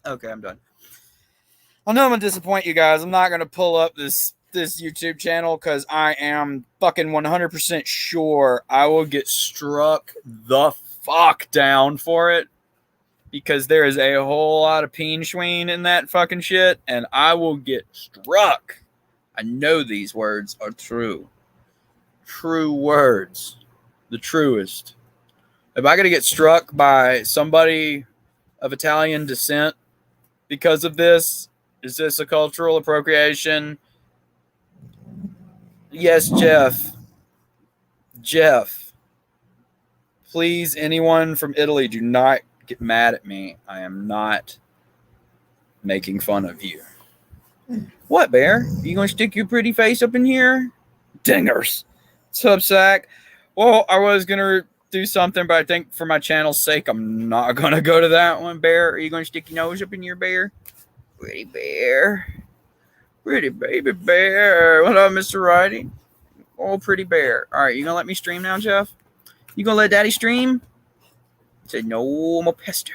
Okay, I'm done. I know I'm gonna disappoint you guys. I'm not gonna pull up this YouTube channel because I am fucking 100% sure I will get struck the fuck down for it, because there is a whole lot of peen schween in that fucking shit, and I will get struck. I know these words are true. True words. The truest. If I gotta get struck by somebody of Italian descent because of this, is this a cultural appropriation? Yes, Jeff. Jeff. Please, anyone from Italy, do not get mad at me. I am not making fun of you. What, Bear? Are you going to stick your pretty face up in here? Dingers. What's up, Sack? Well, I was going to do something, but I think for my channel's sake, I'm not going to go to that one. Bear, are you going to stick your nose up in your bear? Pretty bear. Pretty baby bear. What up, Mr. Righty? Oh, pretty bear. All right, you going to let me stream now, Jeff? You going to let Daddy stream? I said, no, I'm a pester.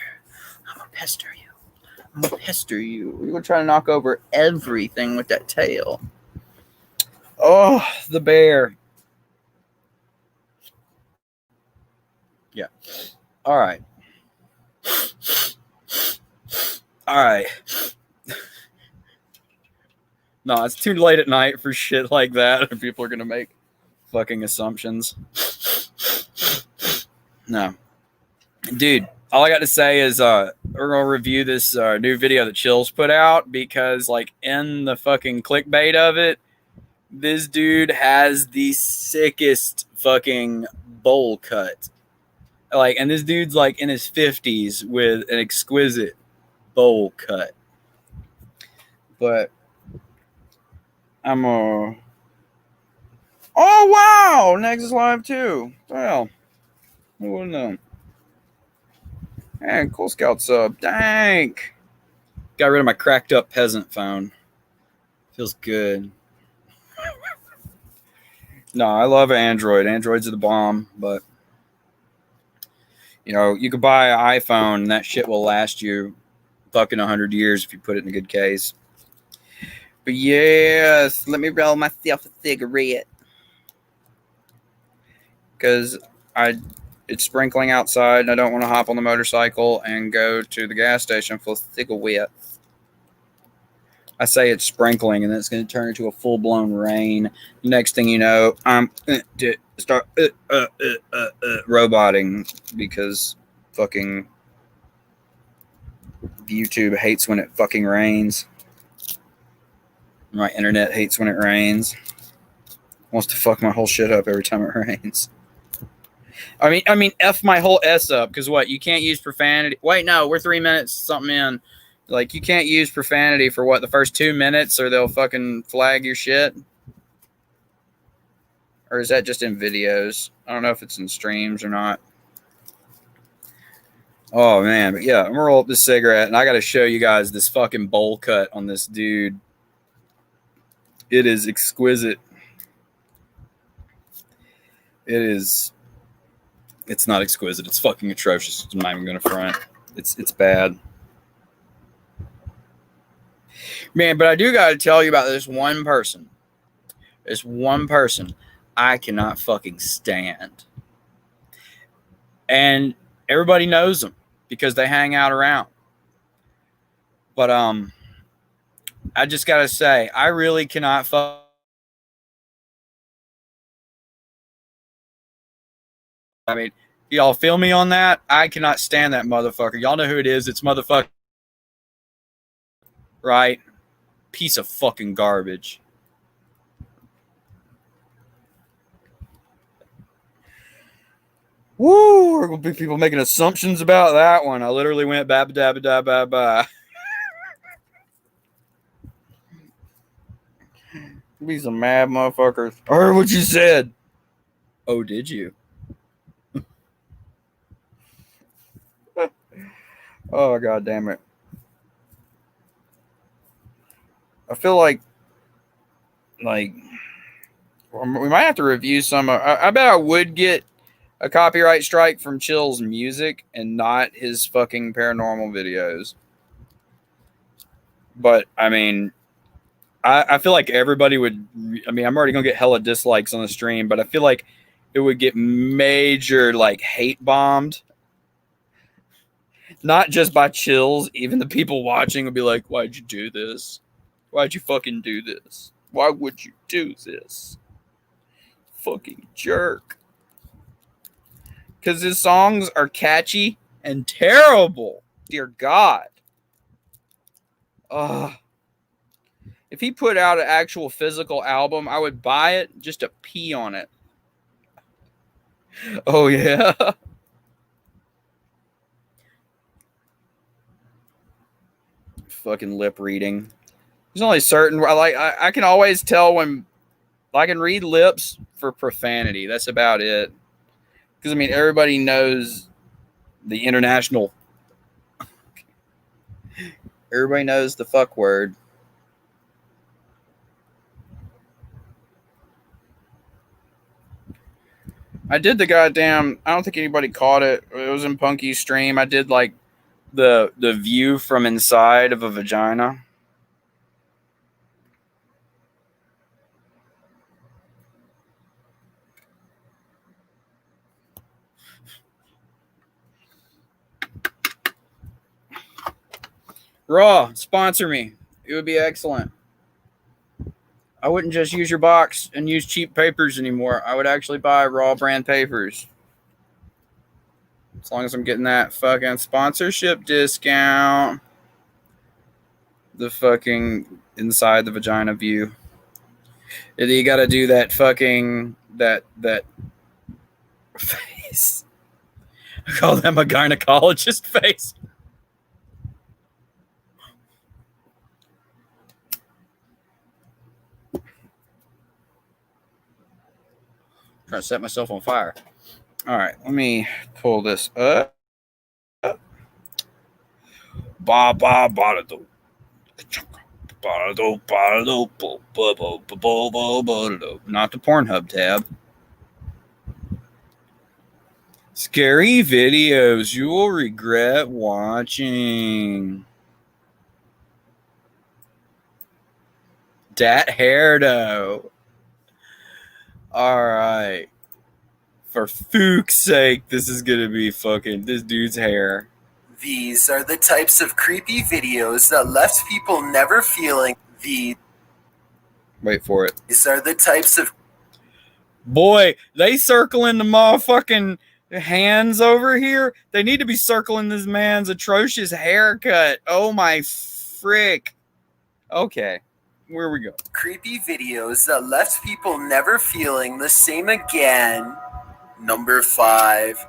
I'm a pester you. I'm gonna pester you. You're gonna try to knock over everything with that tail. Oh, the bear. Yeah. All right. All right. No, it's too late at night for shit like that. People are gonna make fucking assumptions. No. Dude, all I got to say is we're gonna review this new video that Chill's put out, because like in the fucking clickbait of it, this dude has the sickest fucking bowl cut. Like, and this dude's like in his 50s with an exquisite bowl cut. But I'm oh wow, Nexus Live too. Well, who would have known? Man, Cool Scout sub. Dang. Got rid of my cracked up peasant phone. Feels good. No, I love Android. Androids are the bomb, but you know, you could buy an iPhone and that shit will last you fucking 100 years if you put it in a good case. But yes, let me roll myself a cigarette. Because it's sprinkling outside and I don't want to hop on the motorcycle and go to the gas station for a cigarette. I say it's sprinkling and then it's going to turn into a full-blown rain. Next thing you know, I'm start roboting because fucking YouTube hates when it fucking rains. My internet hates when it rains. Wants to fuck my whole shit up every time it rains. I mean, F my whole S up, because what? You can't use profanity. Wait, no, we're 3 minutes something in. Like, you can't use profanity for what, the first 2 minutes, or they'll fucking flag your shit? Or is that just in videos? I don't know if it's in streams or not. Oh, man. But yeah, I'm gonna roll up this cigarette, and I gotta show you guys this fucking bowl cut on this dude. It is exquisite. It is... It's not exquisite. It's fucking atrocious. I'm not even gonna front. It's bad. Man, but I do gotta tell you about this one person. This one person I cannot fucking stand. And everybody knows them because they hang out around. But I just gotta say, I really cannot fuck. I mean, y'all feel me on that? I cannot stand that motherfucker. Y'all know who it is. It's motherfucker. Right? Piece of fucking garbage. Woo! There will be people making assumptions about that one. I literally went ba da ba da ba ba. Be some mad motherfuckers. I heard what you said. Oh, did you? Oh, god damn it. I feel like We might have to review some. I bet I would get a copyright strike from Chill's music and not his fucking paranormal videos. But I mean, I feel like everybody would. I mean, I'm already gonna get hella dislikes on the stream, but I feel like it would get major like hate bombed. Not just by Chills, even the people watching would be like, "Why'd you do this? Why'd you fucking do this? Why would you do this? Fucking jerk." Because his songs are catchy and terrible. Dear God. If he put out an actual physical album, I would buy it just to pee on it. Oh, yeah. Fucking lip reading. There's only certain. I can always tell when I can read lips for profanity. That's about it. Because, I mean, everybody knows the international. Everybody knows the fuck word. I did the goddamn. I don't think anybody caught it. It was in Punky's stream. I did like the view from inside of a vagina. Raw, sponsor me. It would be excellent. I wouldn't just use your box and use cheap papers anymore. I would actually buy Raw brand papers. As long as I'm getting that fucking sponsorship discount. The fucking inside the vagina view. You gotta do that fucking that face. I call them a gynecologist face. Trying to set myself on fire. All right, let me pull this up. Ba ba ba do. Not the Pornhub tab. Scary videos you will regret watching. Dat hair though. All right. For fuck's sake, this is gonna be fucking this dude's hair. These are the types of creepy videos that left people never feeling the. Wait for it. These are the types of. Boy, they circling the motherfucking hands over here. They need to be circling this man's atrocious haircut. Oh my frick. Okay. Where we go? Creepy videos that left people never feeling the same again. Number 5.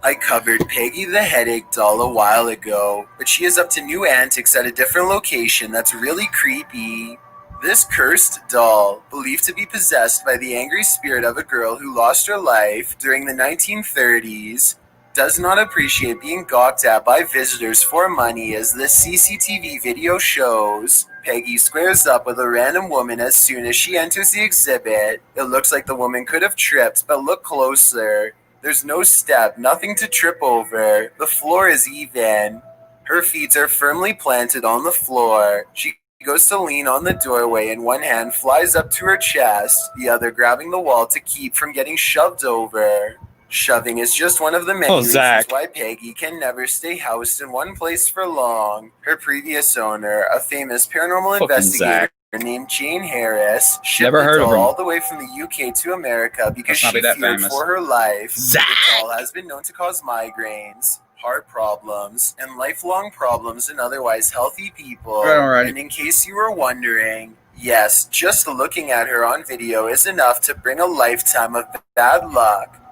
I covered Peggy the Headache doll a while ago, but she is up to new antics at a different location that's really creepy. This cursed doll, believed to be possessed by the angry spirit of a girl who lost her life during the 1930s, does not appreciate being gawked at by visitors for money as this CCTV video shows. Peggy squares up with a random woman as soon as she enters the exhibit. It looks like the woman could have tripped, but look closer. There's no step, nothing to trip over. The floor is even. Her feet are firmly planted on the floor. She goes to lean on the doorway and one hand flies up to her chest, the other grabbing the wall to keep from getting shoved over. Shoving is just one of the many reasons why Peggy can never stay housed in one place for long. Her previous owner, a famous paranormal investigator named Jane Harris, shipped the doll all the way from the UK to America because she feared for her life. The doll has been known to cause migraines, heart problems, and lifelong problems in otherwise healthy people. And in case you were wondering, yes, just looking at her on video is enough to bring a lifetime of bad luck.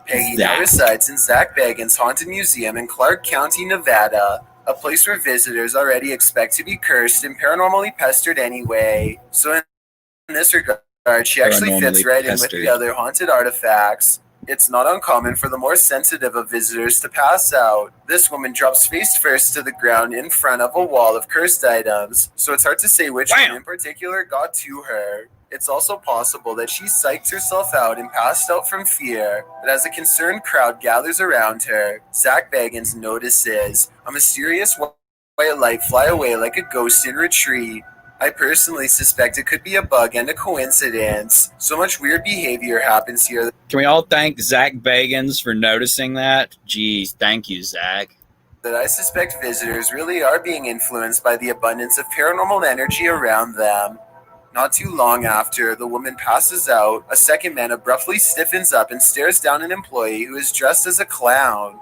Peggy now resides in Zach Bagans' Haunted Museum in Clark County, Nevada, a place where visitors already expect to be cursed and paranormally pestered anyway. So in this regard, she actually fits right in with the other haunted artifacts. It's not uncommon for the more sensitive of visitors to pass out. This woman drops face first to the ground in front of a wall of cursed items, so it's hard to say which one in particular got to her. It's also possible that she psyched herself out and passed out from fear, but as a concerned crowd gathers around her, Zach Baggins notices a mysterious white light fly away like a ghost in retreat. I personally suspect it could be a bug and a coincidence. So much weird behavior happens here. Can we all thank Zach Bagans for noticing that? Jeez, thank you, Zach. That I suspect visitors really are being influenced by the abundance of paranormal energy around them. Not too long after the woman passes out, a second man abruptly stiffens up and stares down an employee who is dressed as a clown.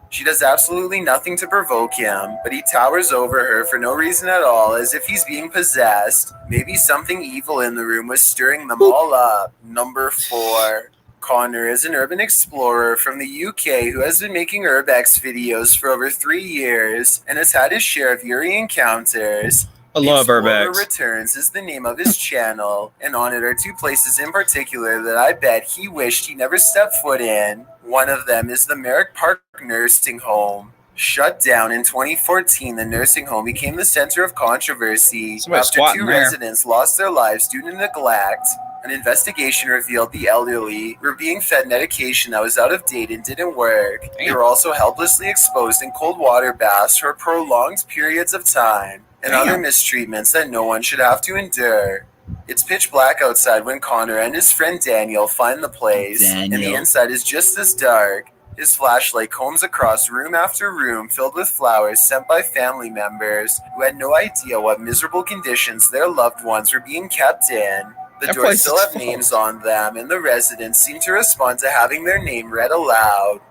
She does absolutely nothing to provoke him, but he towers over her for no reason at all, as if he's being possessed. Maybe something evil in the room was stirring them all up. Number 4. Connor is an urban explorer from the UK who has been making urbex videos for over 3 years and has had his share of eerie encounters. I love Explorer urbex. Returns is the name of his channel, and on it are 2 places in particular that I bet he wished he never stepped foot in. One of them is the Merrick Park Nursing Home. Shut down in 2014, the nursing home became the center of controversy after 2 residents lost their lives due to neglect. An investigation revealed the elderly were being fed medication that was out of date and didn't work. They were also helplessly exposed in cold water baths for prolonged periods of time, and other mistreatments that no one should have to endure. It's pitch black outside when Connor and his friend Daniel find the place, and the inside is just as dark. His flashlight combs across room after room filled with flowers sent by family members who had no idea what miserable conditions their loved ones were being kept in. The doors still have names on them, and the residents seem to respond to having their name read aloud.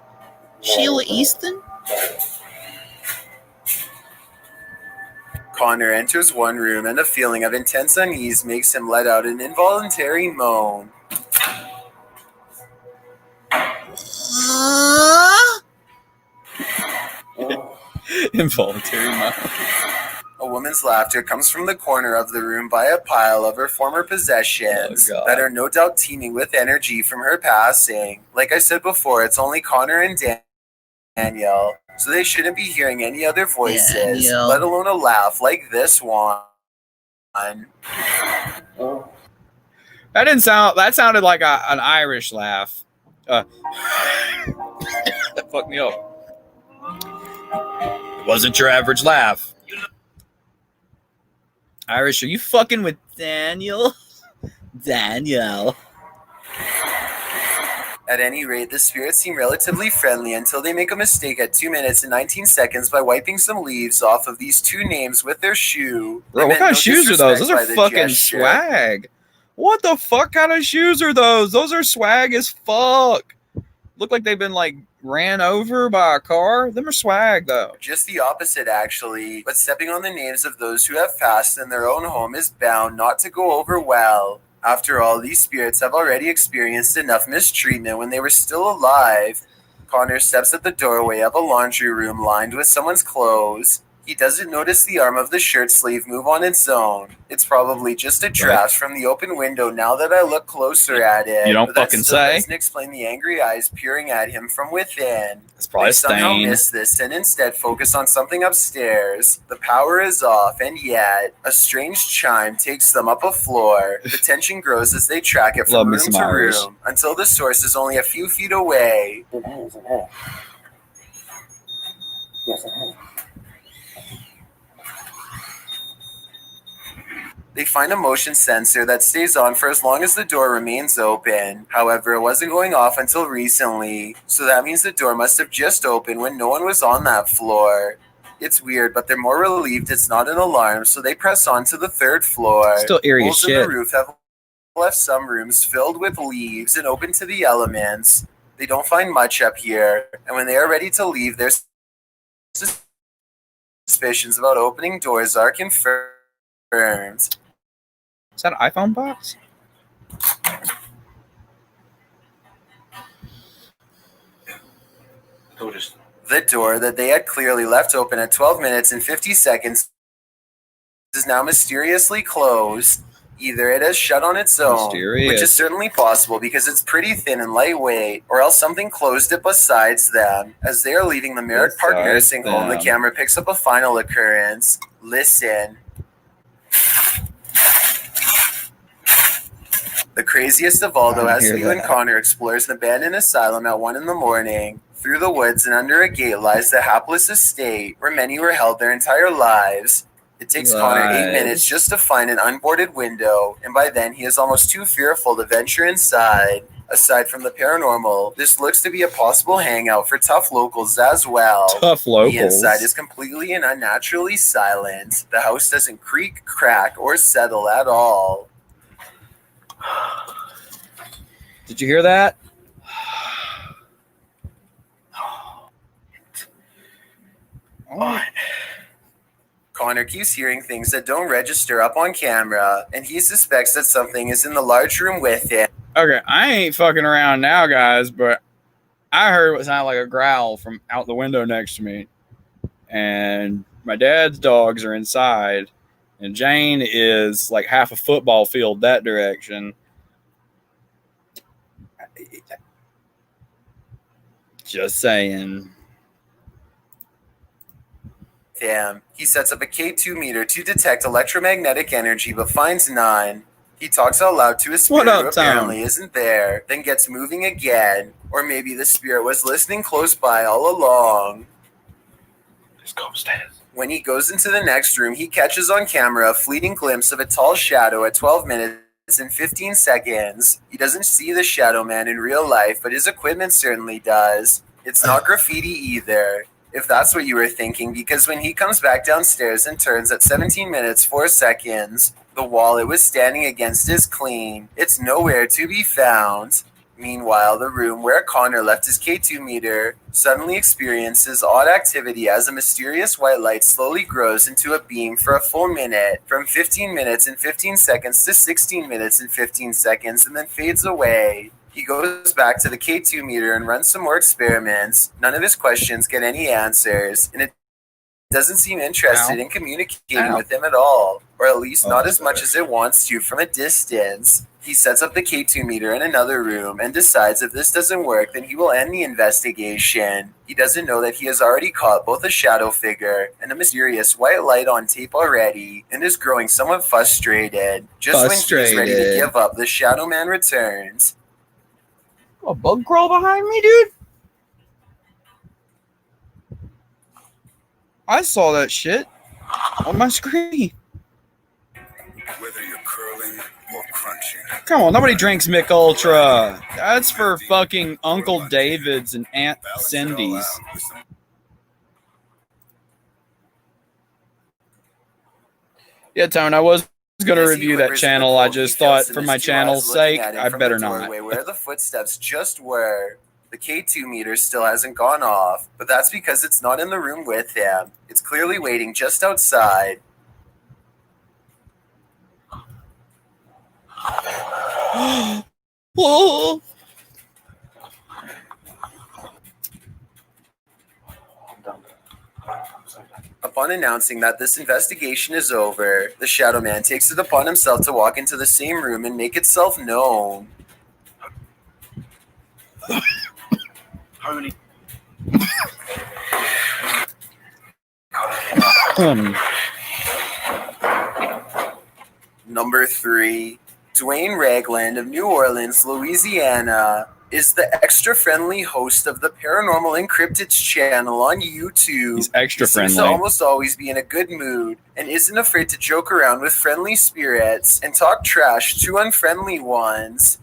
Sheila Easton? Connor enters one room, and a feeling of intense unease makes him let out an involuntary moan. Involuntary moan. A woman's laughter comes from the corner of the room by a pile of her former possessions that are no doubt teeming with energy from her passing. Like I said before, it's only Connor and Daniel, so they shouldn't be hearing any other voices, let alone a laugh like this one. That sounded like an Irish laugh. That fucked me up. It wasn't your average laugh. Irish, are you fucking with Daniel? Daniel. At any rate, the spirits seem relatively friendly until they make a mistake at 2 minutes and 19 seconds by wiping some leaves off of these 2 names with their shoe. Bro, what kind of shoes are those? Those are fucking swag. What the fuck kind of shoes are those? Those are swag as fuck. Look like they've been ran over by a car. Them are swag though. Just the opposite actually. But stepping on the names of those who have passed in their own home is bound not to go over well. After all, these spirits have already experienced enough mistreatment when they were still alive. Connor steps at the doorway of a laundry room lined with someone's clothes. He doesn't notice the arm of the shirt sleeve move on its own. It's probably just a draft from the open window now that I look closer at it. You don't fucking say. Doesn't explain the angry eyes peering at him from within. It's probably they somehow miss this and instead focus on something upstairs. The power is off, and yet a strange chime takes them up a floor. The tension grows as they track it from room to room until the source is only a few feet away. They find a motion sensor that stays on for as long as the door remains open. However, it wasn't going off until recently, so that means the door must have just opened when no one was on that floor. It's weird, but they're more relieved it's not an alarm, so they press on to the 3rd floor. Still eerie as shit. Holes in the roof have left some rooms filled with leaves and open to the elements. They don't find much up here, and when they are ready to leave, their suspicions about opening doors are confirmed. Is that an iPhone box? The door that they had clearly left open at 12 minutes and 50 seconds is now mysteriously closed. Either it has shut on its own, Mysterious. which is certainly possible because it's pretty thin and lightweight, or else something closed it besides them. As they are leaving the Merrick Park Besides nursing home, the them. camera picks up a final occurrence. Listen. The craziest of all, though, as Stu and Connor explores an abandoned asylum at 1 a.m. Through the woods and under a gate lies the hapless estate where many were held their entire lives. It takes Connor 8 minutes just to find an unboarded window, and by then he is almost too fearful to venture inside. Aside from the paranormal, this looks to be a possible hangout for tough locals as well. Tough locals. The inside is completely and unnaturally silent. The house doesn't creak, crack, or settle at all. Did you hear that? Oh. Connor keeps hearing things that don't register up on camera, and he suspects that something is in the large room with him. Okay, I ain't fucking around now, guys, but I heard what sounded like a growl from out the window next to me. And my dad's dogs are inside, and Jane is like half a football field that direction. Just saying. Damn. He sets up a K2 meter to detect electromagnetic energy, but finds none. He talks out loud to his spirit, who apparently isn't there, then gets moving again. Or maybe the spirit was listening close by all along. Let's go upstairs. When he goes into the next room, he catches on camera a fleeting glimpse of a tall shadow at 12 minutes and 15 seconds. He doesn't see the shadow man in real life, but his equipment certainly does. It's not graffiti either, if that's what you were thinking, because when he comes back downstairs and turns at 17 minutes 4 seconds, the wall it was standing against is clean. It's nowhere to be found. Meanwhile, the room where Connor left his K2 meter suddenly experiences odd activity as a mysterious white light slowly grows into a beam for a full minute, from 15 minutes and 15 seconds to 16 minutes and 15 seconds, and then fades away. He goes back to the K2 meter and runs some more experiments. None of his questions get any answers, and it doesn't seem interested in communicating with him at all, or at least not as much as it wants to from a distance. He sets up the K2 meter in another room and decides if this doesn't work, then he will end the investigation. He doesn't know that he has already caught both a shadow figure and a mysterious white light on tape already, and is growing somewhat frustrated. Just when he is ready to give up, the shadow man returns. A bug crawl behind me, dude? I saw that shit on my screen. Whether you're curling or crunching. Come on, nobody drinks Mick Ultra. That's for fucking Uncle David's and Aunt Cindy's. Yeah, Tone, I was going to review that channel. I just thought for my channel's sake, I better not. Where the footsteps just were. The K2 meter still hasn't gone off, but that's because it's not in the room with him. It's clearly waiting just outside. Whoa. Upon announcing that this investigation is over, the Shadow Man takes it upon himself to walk into the same room and make itself known. Holy. Number 3. Dwayne Ragland of New Orleans, Louisiana, is the extra-friendly host of the Paranormal Encrypted channel on YouTube. He's extra friendly. He seems to almost always be in a good mood and isn't afraid to joke around with friendly spirits and talk trash to unfriendly ones.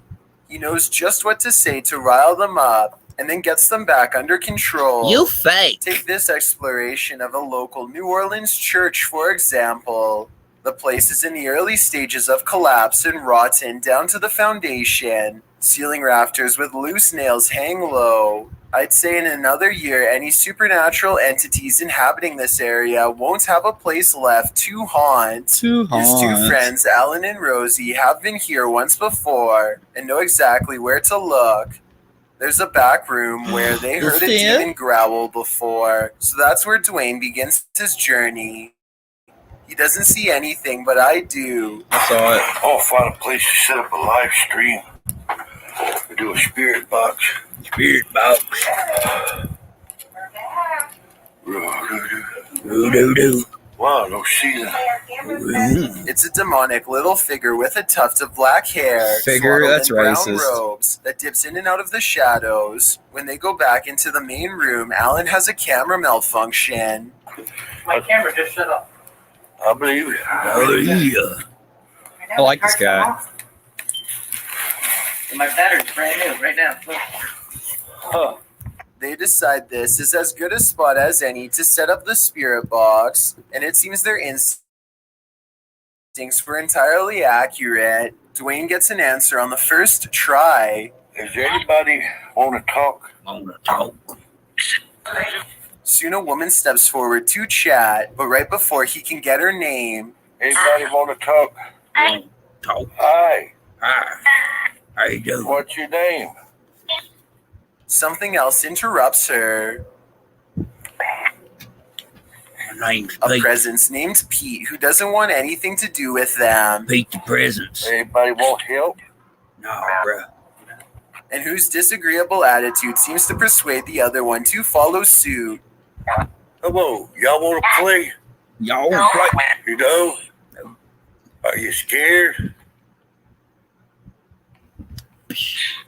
He knows just what to say to rile them up and then gets them back under control. You fake! Take this exploration of a local New Orleans church, for example. The place is in the early stages of collapse and rotten down to the foundation. Ceiling rafters with loose nails hang low. I'd say in another year, any supernatural entities inhabiting this area won't have a place left to haunt. His two friends, Alan and Rosie, have been here once before and know exactly where to look. There's a back room where they heard a demon growl before, so that's where Dwayne begins his journey. He doesn't see anything, but I do. I saw it. I'll find a place to set up a live stream. Do a spirit box. Spirit box. Wow, no see that. It's a demonic little figure with a tuft of black hair, Figure? swaddled That's in brown racist. robes, that dips in and out of the shadows. When they go back into the main room, Alan has a camera malfunction. My camera just shut off. I believe it. I like this guy. And my battery's brand new right now. Look. Huh. They decide this is as good a spot as any to set up the spirit box, and it seems their instincts were entirely accurate. Dwayne gets an answer on the first try. Does anybody want to talk? Soon a woman steps forward to chat, but right before he can get her name, Anybody want to talk? Hi. How you doing? What's your name? something else interrupts her. My name's A Pete. presence named Pete who doesn't want anything to do with them, Pete the Presence. Anybody want help? No, bro. and whose disagreeable attitude seems to persuade the other one to follow suit. Hello, y'all want to play? Y'all want to play? You know? Are you scared?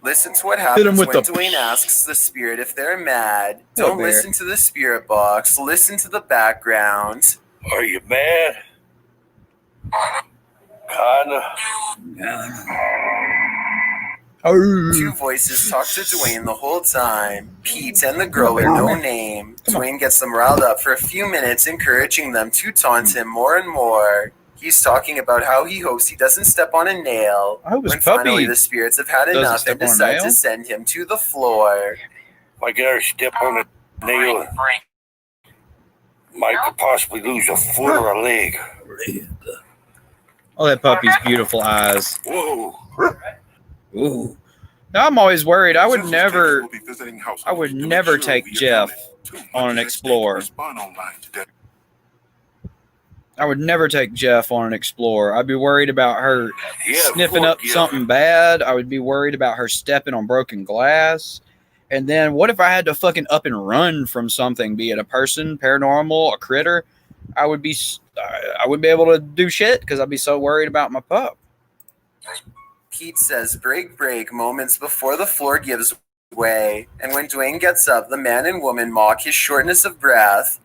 Listen to what Hit happens 'em when with the- Dwayne asks the spirit if they're mad. What, Don't Bear? listen to the spirit box. Listen to the background. Are you mad? Kinda. Two voices talk to Dwayne the whole time. Pete and the girl with no name. Dwayne gets them riled up for a few minutes, encouraging them to taunt him more and more. He's talking about how he hopes he doesn't step on a nail. I hope his When finally puppy the spirits have had doesn't enough step and on a decide nail. to send him to the floor. Like I step on a nail and might could possibly lose a foot or a leg. Oh, that puppy's beautiful eyes. Whoa. Ooh. Now, I'm always worried. I would never take Jeff on an Explorer. I would never take Jeff on an Explorer. I'd be worried about her Yeah, sniffing fuck up yeah. something bad. I would be worried about her stepping on broken glass. And then what if I had to fucking up and run from something, be it a person, paranormal, a critter? I wouldn't be able to do shit because I'd be so worried about my pup. Pete says break, break moments before the floor gives way. And when Dwayne gets up, the man and woman mock his shortness of breath.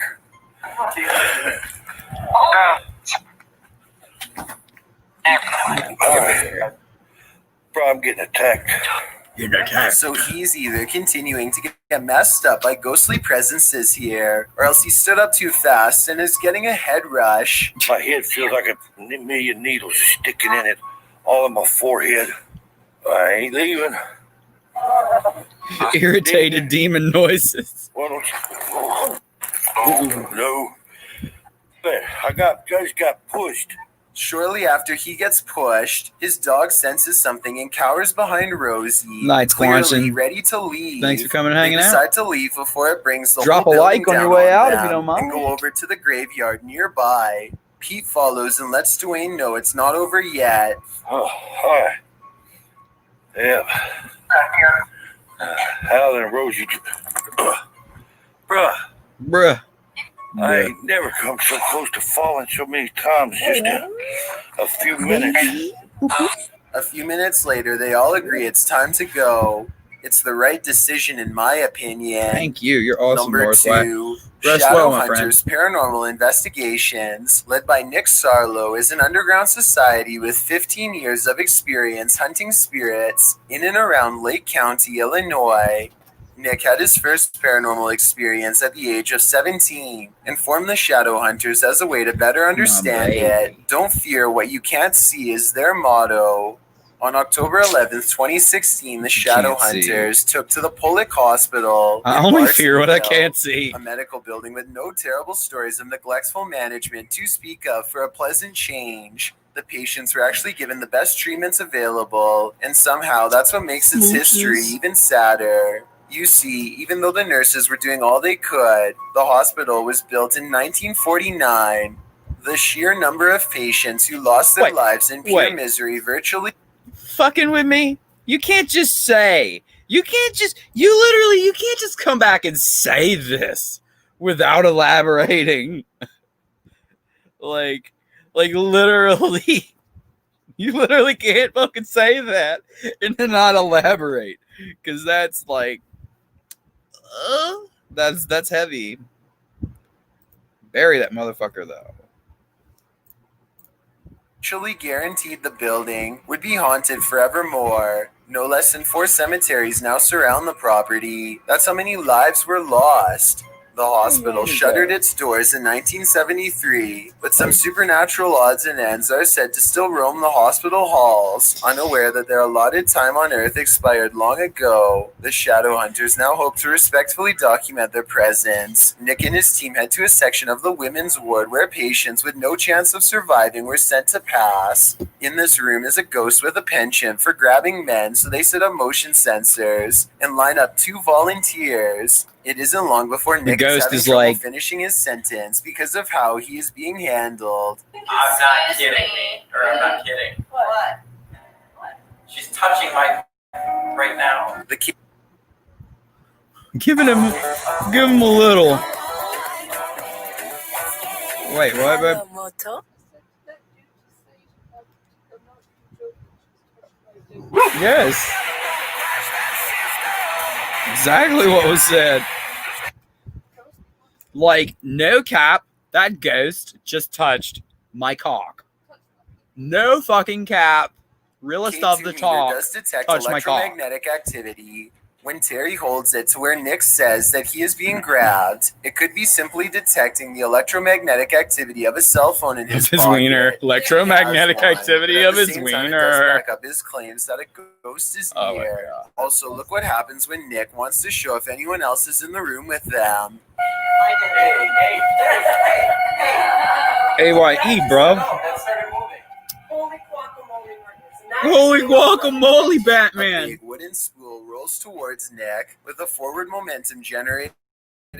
Bro, I'm getting attacked. So he's either continuing to get messed up by ghostly presences here, or else he stood up too fast and is getting a head rush. My head feels like a million needles sticking in it, all in my forehead. I ain't leaving. Irritated demon noises. Why don't you? Oh, no. Man, I just got pushed. Shortly after he gets pushed, his dog senses something and cowers behind Rosie, Night, clearly Squanson. ready to leave. Thanks for coming and They hanging out. decide to leave before it brings the Drop whole a like building on your down way out if them you don't mind. and go over to the graveyard nearby. Pete follows and lets Dwayne know it's not over yet. Oh, hi. Yeah. Alan and Rosie. Bruh, Bruh. I ain't never come so close to falling so many times. Just a few minutes. A few minutes later, they all agree it's time to go. It's the right decision, in my opinion. Thank you. You're awesome, Number Northwest. 2, Rest Shadow well, my friend. Hunters Paranormal Investigations, led by Nick Sarlo, is an underground society with 15 years of experience hunting spirits in and around Lake County, Illinois. Nick had his first paranormal experience at the age of 17 and formed the Shadow Hunters as a way to better understand it. Don't fear what you can't see is their motto. On October 11th, 2016, the Shadow can't see. Hunters took to the Pollock Hospital. I in only fear what I Barstow, can't see. a medical building with no terrible stories of neglectful management to speak of for a pleasant change. The patients were actually given the best treatments available, and somehow that's what makes its history even sadder. You see, even though the nurses were doing all they could, the hospital was built in 1949. The sheer number of patients who lost their lives in pure misery virtually... Fucking with me? You can't just say. You can't just come back and say this without elaborating. like literally, you literally can't fucking say that and then not elaborate. Because that's like, that's heavy. Bury that motherfucker though. Actually guaranteed the building would be haunted forevermore. No less than 4 cemeteries now surround the property. That's how many lives were lost. The hospital shuttered its doors in 1973, but some supernatural odds and ends are said to still roam the hospital halls, unaware that their allotted time on Earth expired long ago. The shadow hunters now hope to respectfully document their presence. Nick and his team head to a section of the women's ward where patients with no chance of surviving were sent to pass. In this room is a ghost with a penchant for grabbing men, so they set up motion sensors and line up 2 volunteers. It isn't long before Nick is having trouble finishing his sentence because of how he is being handled. I'm not kidding. I'm not kidding. What? She's touching my right now. The kid give him a little. Wait, what? Yes. Exactly what was said. Like, no cap, that ghost just touched my cock. No fucking cap. Realist of the talk. Does detect touch my cock. Electromagnetic activity. When Terry holds it to where Nick says that he is being grabbed, it could be simply detecting the electromagnetic activity of a cell phone in his pocket. Wiener. Electromagnetic activity of his wiener. It does back up his claims that a ghost is near. Also, look what happens when Nick wants to show if anyone else is in the room with them. AYE, bro. Holy guacamole, Batman! A big wooden spool rolls towards Nick with a forward momentum generated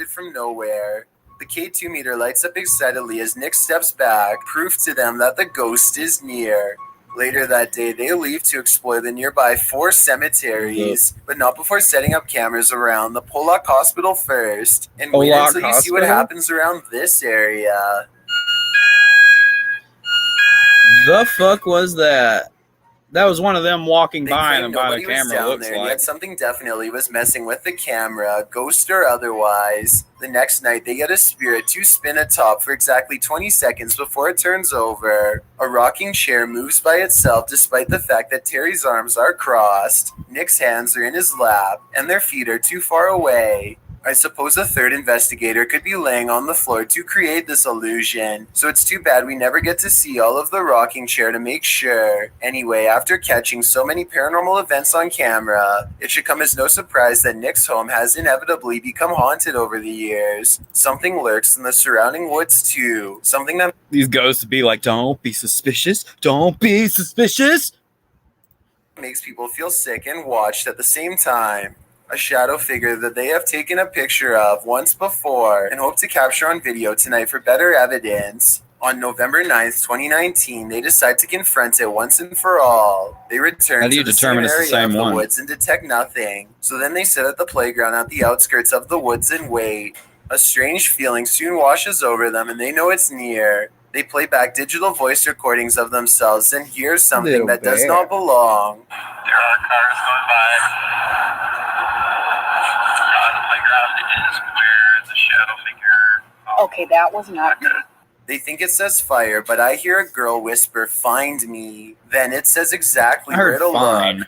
from nowhere. The K2 meter lights up excitedly as Nick steps back, proof to them that the ghost is near. Later that day, they leave to explore the nearby 4 cemeteries, but not before setting up cameras around the Pollock Hospital first, and wait until you see what happens around this area. The fuck was that? That was one of them walking by and by the camera looks like. Yet something definitely was messing with the camera, ghost or otherwise. The next night, they get a spirit to spin atop for exactly 20 seconds before it turns over. A rocking chair moves by itself despite the fact that Terry's arms are crossed. Nick's hands are in his lap, and their feet are too far away. I suppose a third investigator could be laying on the floor to create this illusion, so it's too bad we never get to see all of the rocking chair to make sure. Anyway, after catching so many paranormal events on camera, it should come as no surprise that Nick's home has inevitably become haunted over the years. Something lurks in the surrounding woods too, something that these ghosts be like, don't be suspicious, don't be suspicious, makes people feel sick and watched at the same time. A shadow figure that they have taken a picture of once before and hope to capture on video tonight for better evidence. On November 9th, 2019, they decide to confront it once and for all. They return to the same area of the woods and detect nothing. So then they sit at the playground at the outskirts of the woods and wait. A strange feeling soon washes over them and they know it's near. They play back digital voice recordings of themselves and hear something that does not belong. There are cars going by. The playground is where the shadow figure. Okay, that was not good. They think it says fire, but I hear a girl whisper, "Find me." Then it says exactly where to look.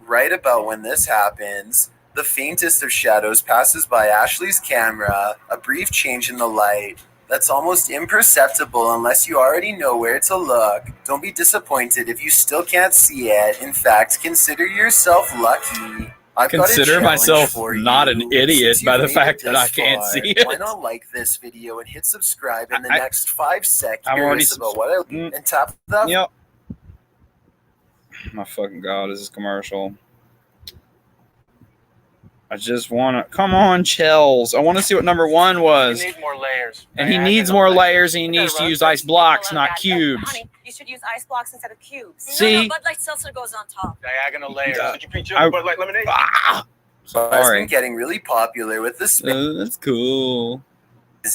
Right about when this happens, the faintest of shadows passes by Ashley's camera, a brief change in the light. That's almost imperceptible unless you already know where to look. Don't be disappointed if you still can't see it. In fact, consider yourself lucky. I've consider myself not an idiot by the fact that I can't see it. Why not like this video and hit subscribe in the next 5 seconds? I'm already about what I and tap the. Yep. My fucking god, is this commercial? I just want to. Come on, Chels. I want to see what number 1 was. You need more layers. And he needs more layers, and he needs to use ice blocks, not cubes. Honey, you should use ice blocks instead of cubes. See? No, Bud Light Seltzer goes on top. Diagonal layers. Uh, Did you preach I- Bud Light lemonade? Ah, Has sorry. been getting really popular with the That's cool.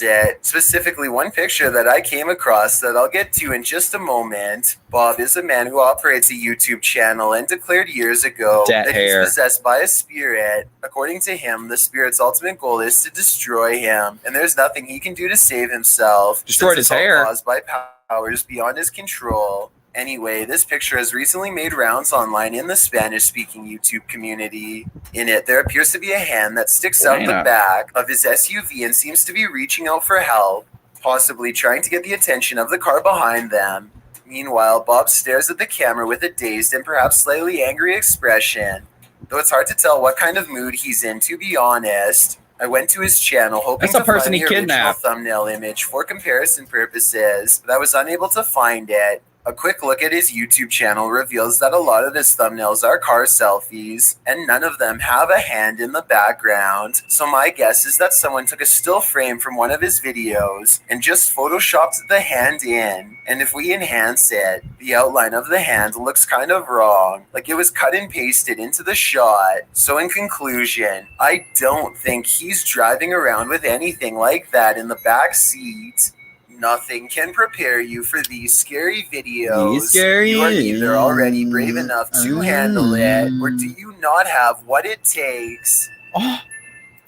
it. Specifically, one picture that I came across that I'll get to in just a moment. Bob is a man who operates a YouTube channel and declared years ago That that hair. he's possessed by a spirit. According to him, the spirit's ultimate goal is to destroy him, and there's nothing he can do to save himself. Destroyed since his it's all hair. caused by powers beyond his control. Anyway, this picture has recently made rounds online in the Spanish-speaking YouTube community. In it, there appears to be a hand that sticks out the Elena. back of his SUV and seems to be reaching out for help, possibly trying to get the attention of the car behind them. Meanwhile, Bob stares at the camera with a dazed and perhaps slightly angry expression, though it's hard to tell what kind of mood he's in, to be honest. I went to his channel hoping That's a to person find he the original kidnapped. thumbnail image for comparison purposes, but I was unable to find it. A quick look at his YouTube channel reveals that a lot of his thumbnails are car selfies, and none of them have a hand in the background. So my guess is that someone took a still frame from one of his videos and just photoshopped the hand in. And if we enhance it, the outline of the hand looks kind of wrong, like it was cut and pasted into the shot. So in conclusion, I don't think he's driving around with anything like that in the back seat. Nothing can prepare you for these scary videos. These scary- You are either already brave enough to handle it, or do you not have what it takes?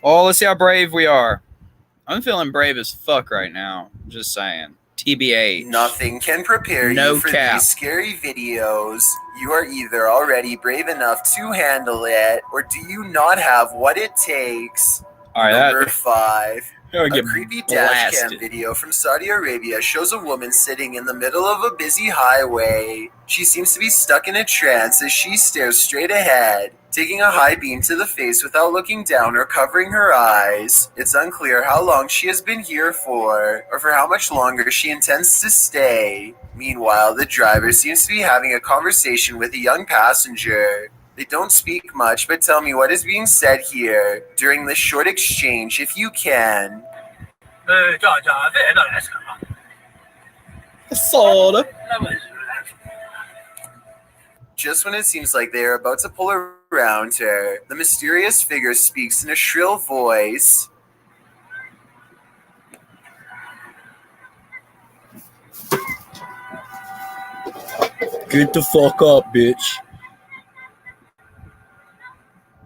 Oh, let's see how brave we are. I'm feeling brave as fuck right now. Just saying. TBH. Nothing can prepare No you for cap. these scary videos. You are either already brave enough to handle it, or do you not have what it takes? All right, Number that 5. gonna A get creepy dash cam blasted. video from Saudi Arabia shows a woman sitting in the middle of a busy highway. She seems to be stuck in a trance as she stares straight ahead, taking a high beam to the face without looking down or covering her eyes. It's unclear how long she has been here for, or for how much longer she intends to stay. Meanwhile, the driver seems to be having a conversation with a young passenger. They don't speak much, but tell me what is being said here during this short exchange, if you can. Soda. Just when it seems like they are about to pull around her, the mysterious figure speaks in a shrill voice. Get the fuck up, bitch.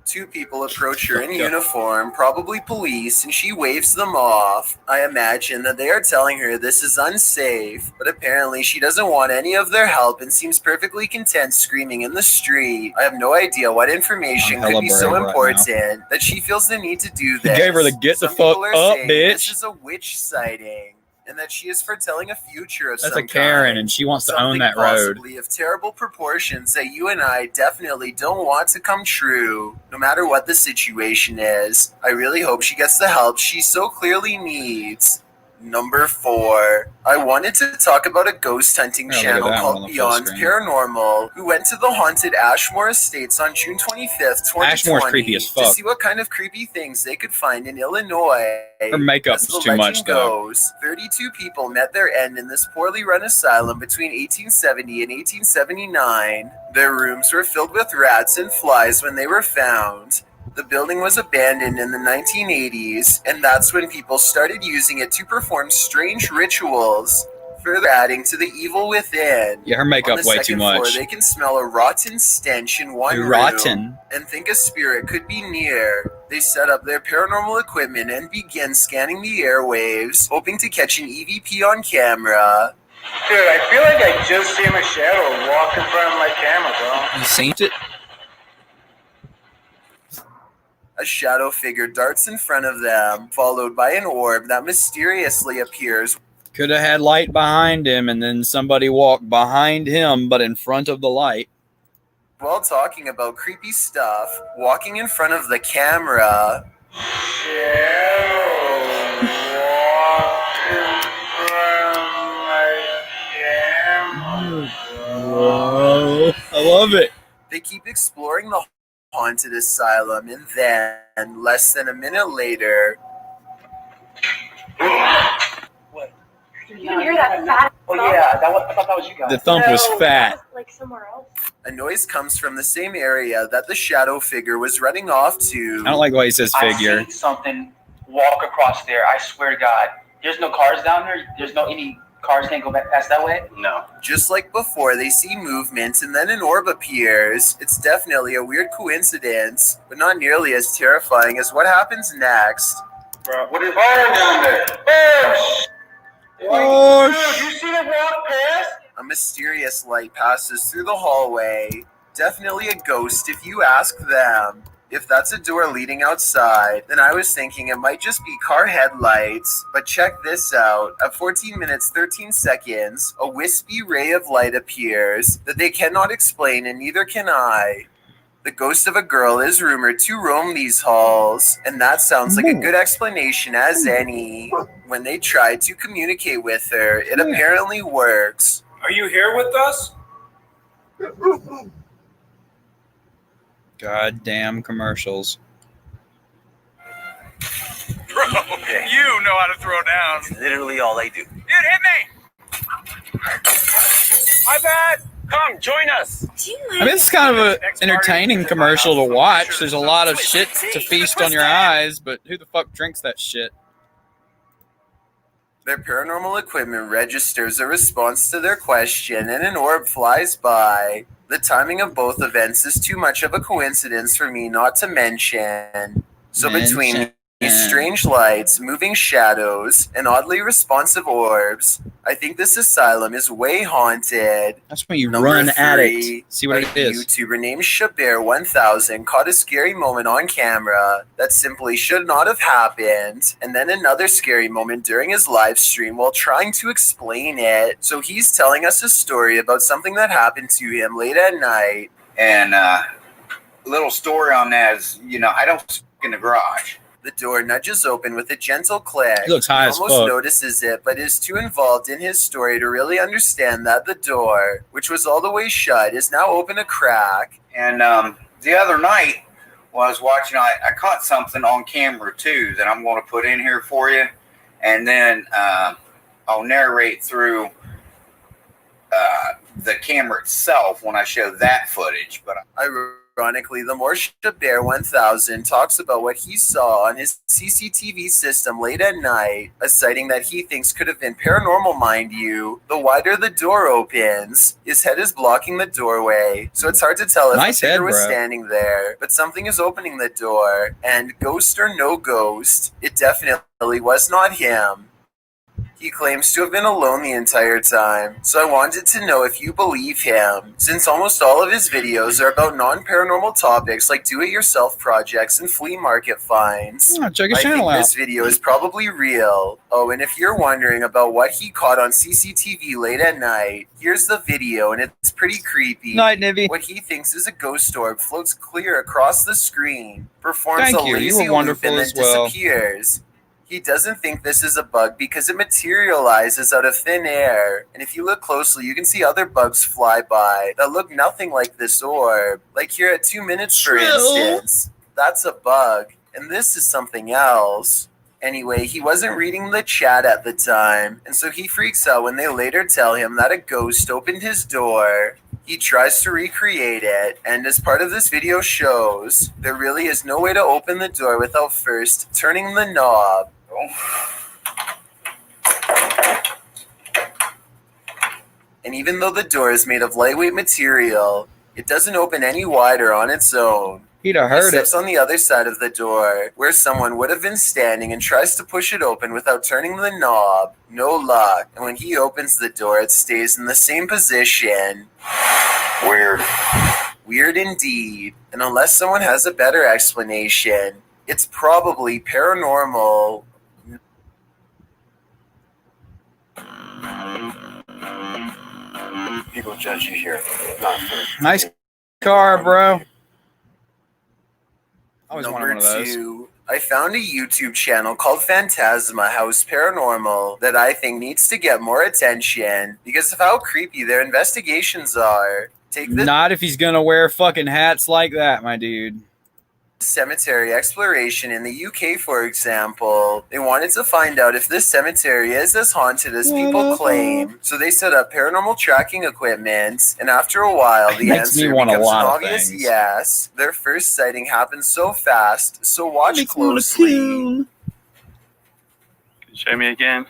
Two people approach her in Yeah. uniform, probably police, and she waves them off. I imagine that they are telling her this is unsafe, but apparently she doesn't want any of their help and seems perfectly content screaming in the street. I have no idea what information I'm could hella be so brave right important that she feels the need to do this. gave her the get the Some people fuck are up, saying bitch. This is a witch sighting, and that she is foretelling a future of That's some a Karen, kind. and she wants to own Something that road. possibly of terrible proportions that you and I definitely don't want to come true, no matter what the situation is. I really hope she gets the help she so clearly needs. Number 4. I wanted to talk about a ghost hunting Oh, look at channel that one on called the full Beyond screen. Paranormal, who went to the haunted Ashmore Estates on June 25th, 2020, Ashmore's creepy as to fuck. see what kind of creepy things they could find in Illinois. Her makeup As is the too much, legend though. goes, 32 people met their end in this poorly run asylum between 1870 and 1879. Their rooms were filled with rats and flies when they were found. The building was abandoned in the 1980s, and that's when people started using it to perform strange rituals, further adding to the evil within. Yeah, her On makeup the way second too floor, much. they can smell a rotten stench in one room Rotten. and think a spirit could be near. They set up their paranormal equipment and begin scanning the airwaves, hoping to catch an EVP on camera. Dude, I feel like I just seen a shadow walk in front of my camera, bro. You seen it? A shadow figure darts in front of them, followed by an orb that mysteriously appears. Could have had light behind him, and then somebody walked behind him, but in front of the light. While talking about creepy stuff, walking in front of the camera. Whoa. I love it. They keep exploring the haunted asylum, and then, less than a minute later, What? You didn't hear that fat? Oh yeah, I thought that was you guys. The thump was fat. Like somewhere else. a noise comes from the same area that the shadow figure was running off to. I don't like the way he says I figure. seen something walk across there. I swear to God. There's no cars down there. There's no any cars can't go back past that way. No. Just like before, they see movement and then an orb appears. It's definitely a weird coincidence, but not nearly as terrifying as what happens next. Bro, what is down there? Oh, Dude, you see them walk past? A mysterious light passes through the hallway. Definitely a ghost if you ask them. If that's a door leading outside, then I was thinking it might just be car headlights. But check this out. At 14 minutes 13 seconds, a wispy ray of light appears that they cannot explain, and neither can I. The ghost of a girl is rumored to roam these halls, and that sounds like a good explanation as any. When they try to communicate with her, it apparently works. Are you here with us? goddamn commercials. Bro, you know how to throw down. It's literally all they do. Dude, hit me! My bad! Come, join us! I mean, it's kind of an entertaining commercial to watch. There's a lot of shit to feast on your eyes, but who the fuck drinks that shit? Their paranormal equipment registers a response to their question, and an orb flies by. The timing of both events is too much of a coincidence for me not to mention. So between these strange lights, moving shadows, and oddly responsive orbs, I think this asylum is way haunted. That's when you Number run at 3, it. See what it is. A YouTuber named Shabear1000 caught a scary moment on camera that simply should not have happened, and then another scary moment during his live stream while trying to explain it. So he's telling us a story about something that happened to him late at night. And little story on that is, I don't smoke in the garage. The door nudges open with a gentle click. He looks high as almost fuck. notices it, but is too involved in his story to really understand that the door, which was all the way shut, is now open a crack. And the other night, while I was watching, I caught something on camera too that I'm going to put in here for you, and then I'll narrate through the camera itself when I show that footage. But Ironically, the more Shabear1000 talks about what he saw on his CCTV system late at night, a sighting that he thinks could have been paranormal, mind you, the wider the door opens. His head is blocking the doorway, so it's hard to tell if Nice a figure head, was bro. standing there, but something is opening the door, and ghost or no ghost, it definitely was not him. He claims to have been alone the entire time, so I wanted to know if you believe him, since almost all of his videos are about non-paranormal topics like do-it-yourself projects and flea market finds. Oh, check his I think channel out. this video is probably real. Oh, and if you're wondering about what he caught on CCTV late at night, here's the video, and it's pretty creepy. Night, Nivy. What he thinks is a ghost orb floats clear across the screen, performs Thank a you. You lazy were loop, wonderful and then as well. disappears. He doesn't think this is a bug because it materializes out of thin air. And if you look closely, you can see other bugs fly by that look nothing like this orb. Like here at 2 minutes, for instance. That's a bug. And this is something else. Anyway, he wasn't reading the chat at the time, and so he freaks out when they later tell him that a ghost opened his door. He tries to recreate it, and as part of this video shows, there really is no way to open the door without first turning the knob. And even though the door is made of lightweight material, it doesn't open any wider on its own. He'd have He heard it. steps on the other side of the door, where someone would have been standing, and tries to push it open without turning the knob. No luck. And when he opens the door, it stays in the same position. weird. Weird indeed. And unless someone has a better explanation, it's probably paranormal. People judge you here, not for Nice car, bro. Always wanted Number one of those. 2, I found a YouTube channel called Phantasma House Paranormal that I think needs to get more attention because of how creepy their investigations are. Take this Not if he's gonna wear fucking hats like that, my dude. cemetery exploration in the UK, for example. They wanted to find out if this cemetery is as haunted as people claim. So they set up paranormal tracking equipment, and after a while, the Makes me answer want a becomes an lot of obvious things. yes. Their first sighting happened so fast, so watch closely. Show me again.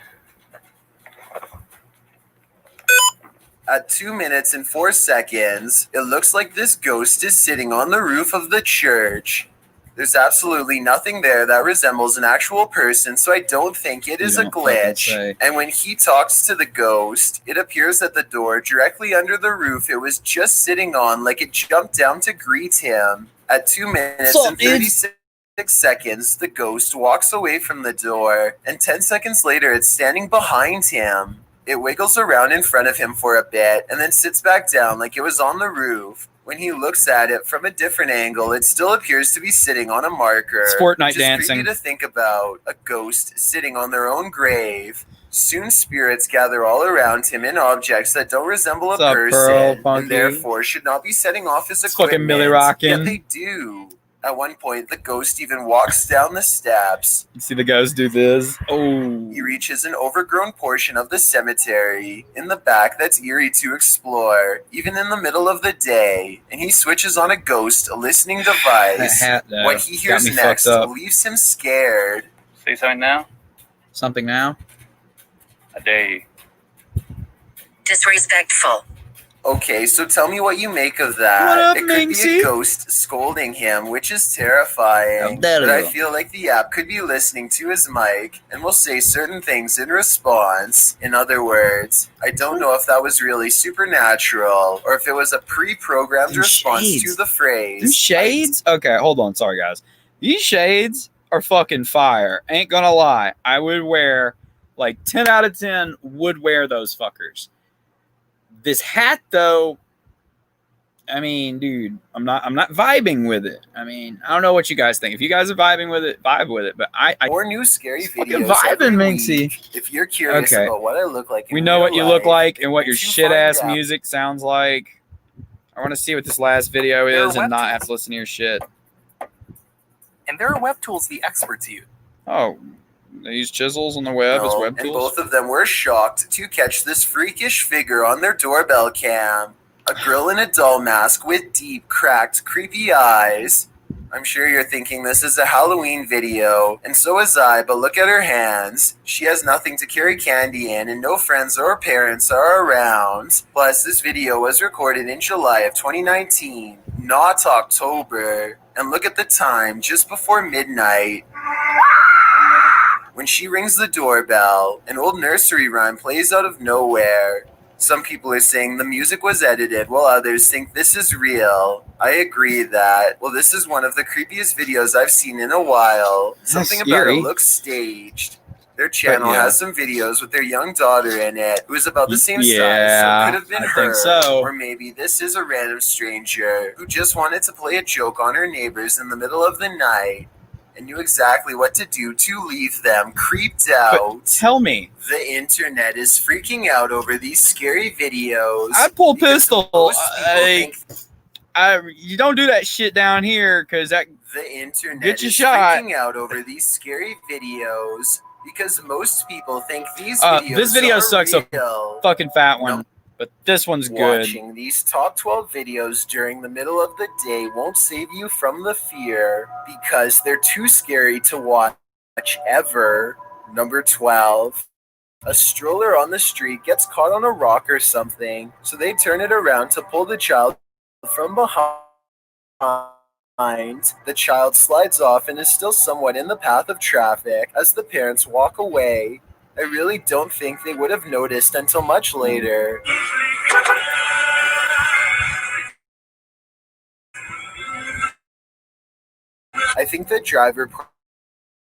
At 2 minutes and 4 seconds, it looks like this ghost is sitting on the roof of the church. There's absolutely nothing there that resembles an actual person, so I don't think it is a don't fucking glitch. say. And when he talks to the ghost, it appears at the door directly under the roof it was just sitting on, like it jumped down to greet him. At 2 minutes Sup, and 36 seconds, the ghost walks away from the door, and 10 seconds later, it's standing behind him. It wiggles around in front of him for a bit, and then sits back down like it was on the roof. When he looks at it from a different angle, it still appears to be sitting on a marker. It's Fortnite Just dancing. creepy to think about, a ghost sitting on their own grave. Soon spirits gather all around him in objects that don't resemble a What's up, person, Pearl, and Funky? therefore should not be setting off his It's fucking equipment. Millie rockin'. Yet they do. At one point, the ghost even walks down the steps. You see the ghost do this? Oh. He reaches an overgrown portion of the cemetery in the back that's eerie to explore, even in the middle of the day, and he switches on a ghost listening device. That hat, though, What he got hears me next fucked up. leaves him scared. Say something now. Something now? A day. Disrespectful. Okay, so tell me what you make of that. What up, It could be Minxie? a ghost scolding him, which is terrifying. How dare But I you. feel like the app could be listening to his mic and will say certain things in response. In other words, I don't know if that was really supernatural or if it was a pre-programmed Them response shades. to the phrase. Them shades? Okay, hold on. Sorry, guys. These shades are fucking fire. Ain't gonna lie. I would wear, like, 10 out of 10 would wear those fuckers. This hat, though, I mean, dude, I'm not vibing with it. I mean, I don't know what you guys think. If you guys are vibing with it, vibe with it. But I More new scary fucking videos vibing, every Minxie. week. If you're curious Okay. about what I look like in we know real what you look life, like and what your once you shit find ass out- music sounds like. I want to see what this last video There are is and not web have to listen to your shit. And there are web tools the experts use. Oh, they use chisels on the web as No, web and tools? both of them were shocked to catch this freakish figure on their doorbell cam. A girl in a doll mask with deep, cracked, creepy eyes. I'm sure you're thinking this is a Halloween video, and so is I, but look at her hands. She has nothing to carry candy in, and no friends or parents are around. Plus, this video was recorded in July of 2019, not October. And look at the time, just before midnight. When she rings the doorbell, an old nursery rhyme plays out of nowhere. Some people are saying the music was edited, while others think this is real. I agree that, well, this is one of the creepiest videos I've seen in a while. Something about scary. it looks staged. Their channel yeah. has some videos with their young daughter in it, who is about the same size, so Yeah, it could have been I her. think so. Or maybe this is a random stranger who just wanted to play a joke on her neighbors in the middle of the night and knew exactly what to do to leave them creeped out. Tell me. The internet is freaking out over these scary videos. I pull because pistol. most people think You don't do that shit down here because that the internet Get you is shot. freaking out over these scary videos because most people think these videos this video are sucks real. a fucking fat one, No. but this one's good. Watching these top 12 videos during the middle of the day won't save you from the fear because they're too scary to watch ever. Number 12. A stroller on the street gets caught on a rock or something, so they turn it around to pull the child from behind. The child slides off and is still somewhat in the path of traffic as the parents walk away. I really don't think they would have noticed until much later. I think the driver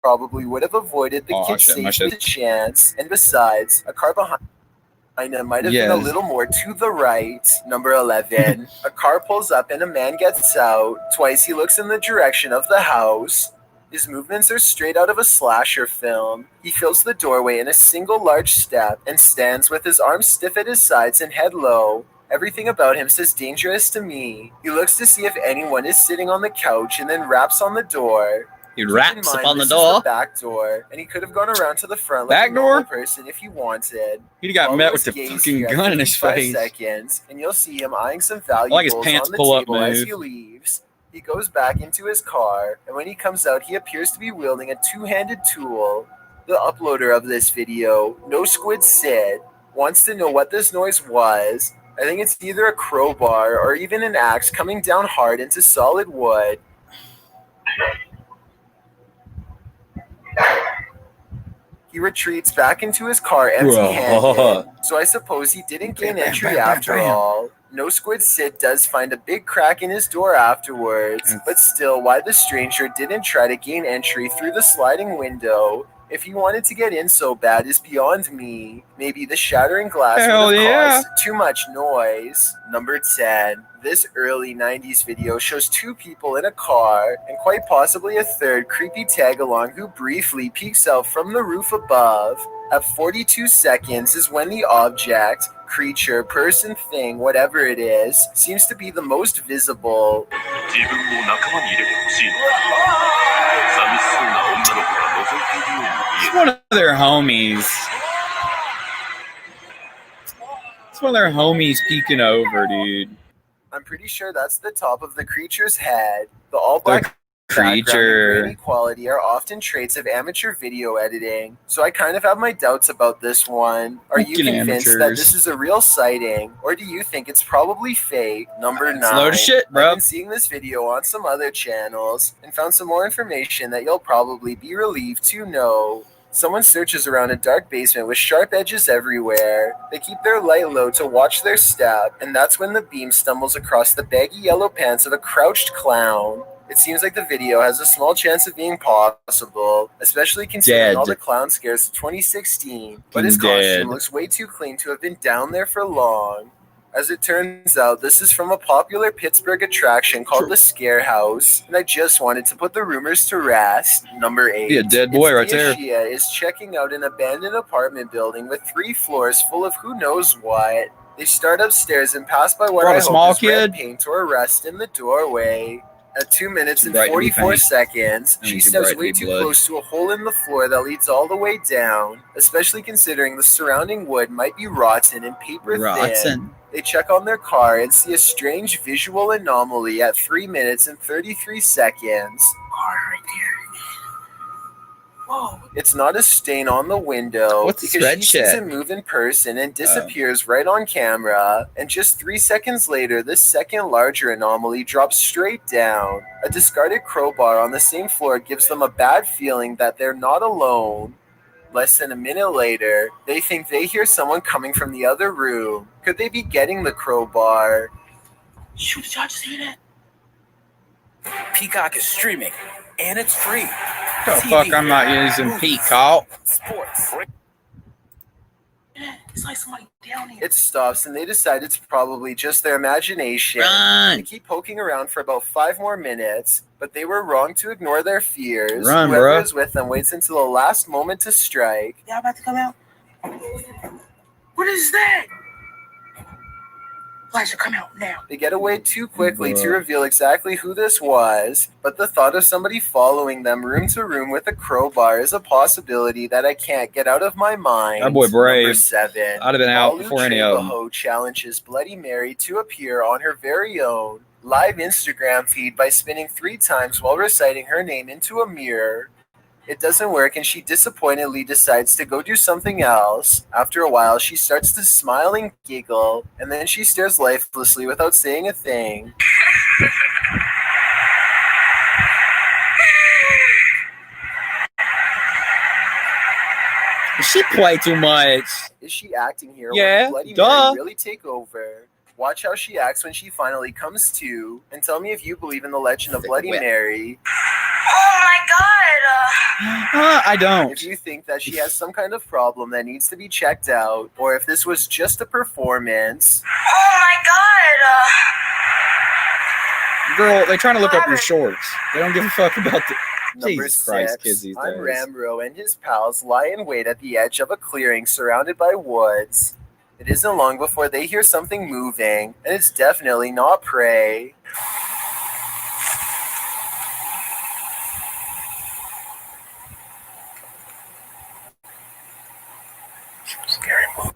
probably would have avoided the kid's safety chance, and besides, a car behind him might have been a little more to the right. Number 11. A car pulls up and a man gets out. Twice he looks in the direction of the house. His movements are straight out of a slasher film. He fills the doorway in a single large step and stands with his arms stiff at his sides and head low. Everything about him says dangerous to me. He looks to see if anyone is sitting on the couch and then raps on the door. He Keep in raps mind, upon the this door. is the back door, and he could have gone around to the front like Back a normal door? person if he wanted. He got Follow met with his the gaze fucking here at gun in his 55 face. seconds, and you'll see him eyeing some like his valuables pants on the pull-up table as move. he leaves. He goes back into his car, and when he comes out, he appears to be wielding a two-handed tool. The uploader of this video, No Squid Sid, wants to know what this noise was. I think it's either a crowbar or even an axe coming down hard into solid wood. He retreats back into his car empty-handed, so I suppose he didn't gain entry after all. No Squid Sid does find a big crack in his door afterwards, but still, why the stranger didn't try to gain entry through the sliding window if he wanted to get in so bad is beyond me. Maybe the shattering glass would have caused too much noise. Number 10. This early 90s video shows two people in a car, and quite possibly a third creepy tag-along who briefly peeks out from the roof above. At 42 seconds is when the object, creature, person, thing, whatever it is, seems to be the most visible. It's one of their homies. It's one of their homies peeking over, dude. I'm pretty sure that's the top of the creature's head. The all-black creature and grainy quality are often traits of amateur video editing, so I kind of have my doubts about this one. Are you convinced that this is a real sighting, or do you think it's probably fake? Number 9. Load of shit, bro. I've been seeing this video on some other channels and found some more information that you'll probably be relieved to know. Someone searches around a dark basement with sharp edges everywhere. They keep their light low to watch their step, and that's when the beam stumbles across the baggy yellow pants of a crouched clown. It seems like the video has a small chance of being possible, especially considering all the clown scares of 2016, but his costume looks way too clean to have been down there for long. As it turns out, this is from a popular Pittsburgh attraction called the Scare House, and I just wanted to put the rumors to rest. Number 8. Yeah, dead boy right there. Shia is checking out an abandoned apartment building with 3 floors full of who knows what. They start upstairs and pass by what I hope is red paint or a rest in the doorway. At 2 minutes and 44 seconds, she steps way too close to a hole in the floor that leads all the way down, especially considering the surrounding wood might be rotten and paper thin. They check on their car and see a strange visual anomaly at 3 minutes and 33 seconds. Whoa. It's not a stain on the window because she sees it move in person and disappears right on camera. And just 3 seconds later, this second larger anomaly drops straight down. A discarded crowbar on the same floor gives them a bad feeling that they're not alone. Less than a minute later, they think they hear someone coming from the other room. Could they be getting the crowbar? Shoot, did y'all just hear that? Peacock is streaming, and it's free. The fuck, I'm not using Peacock. Sports. It's like somebody down here. It stops, and they decide it's probably just their imagination. Run. They keep poking around for about 5 more minutes, but they were wrong to ignore their fears. Run, Whoever bro. is with them waits until the last moment to strike. Y'all about to come out? What is that? Elijah, come out now. They get away too quickly to reveal exactly who this was, but the thought of somebody following them room to room with a crowbar is a possibility that I can't get out of my mind. That boy brave. Number 7. I'd have been out before any of them. Trebajo challenges Bloody Mary to appear on her very own live Instagram feed by spinning 3 times while reciting her name into a mirror. It doesn't work, and she disappointedly decides to go do something else. After a while, she starts to smile and giggle, and then she stares lifelessly without saying a thing. She play too much. Is she acting here? Yeah, Or will Bloody duh. Mary really take over? Watch how she acts when she finally comes to, and tell me if you believe in the legend of Bloody Mary. Oh my god! I don't. If you think that she has some kind of problem that needs to be checked out, or if this was just a performance. Oh my god! Girl, they're trying to look up your shorts. They don't give a fuck about the... Number Jesus 6, Christ, kids these days. Ramro and his pals lie in wait at the edge of a clearing surrounded by woods. It isn't long before they hear something moving, and it's definitely not prey. Scary movie.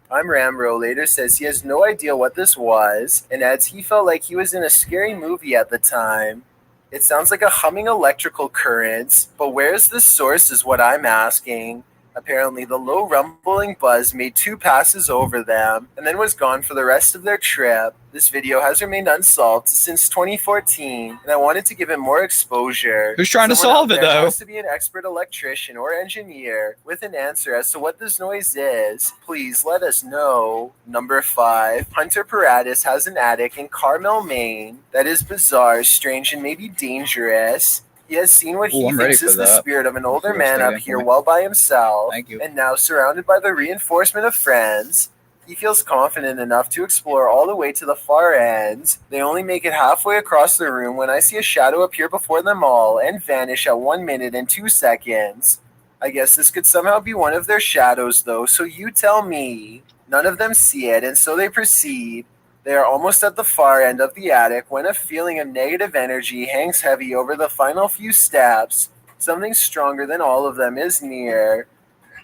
I'm Ramro later says he has no idea what this was, and adds he felt like he was in a scary movie at the time. It sounds like a humming electrical current, but where's the source is what I'm asking. Apparently, the low rumbling buzz made 2 passes over them and then was gone for the rest of their trip. This video has remained unsolved since 2014, and I wanted to give it more exposure. Who's trying to Someone solve out it, there though? has to be an expert electrician or engineer with an answer as to what this noise is. Please let us know. Number 5. Hunter Paratus has an attic in Carmel, Maine that is bizarre, strange, and maybe dangerous. He has seen what he I'm ready thinks for is the that. spirit of an older Let's man stay up up here for me. well by himself. Thank you. And now surrounded by the reinforcement of friends, he feels confident enough to explore all the way to the far end. They only make it halfway across the room when I see a shadow appear before them all and vanish at 1 minute and 2 seconds. I guess this could somehow be one of their shadows though, so you tell me. None of them see it, and so they proceed. They are almost at the far end of the attic when a feeling of negative energy hangs heavy over the final few steps. Something stronger than all of them is near.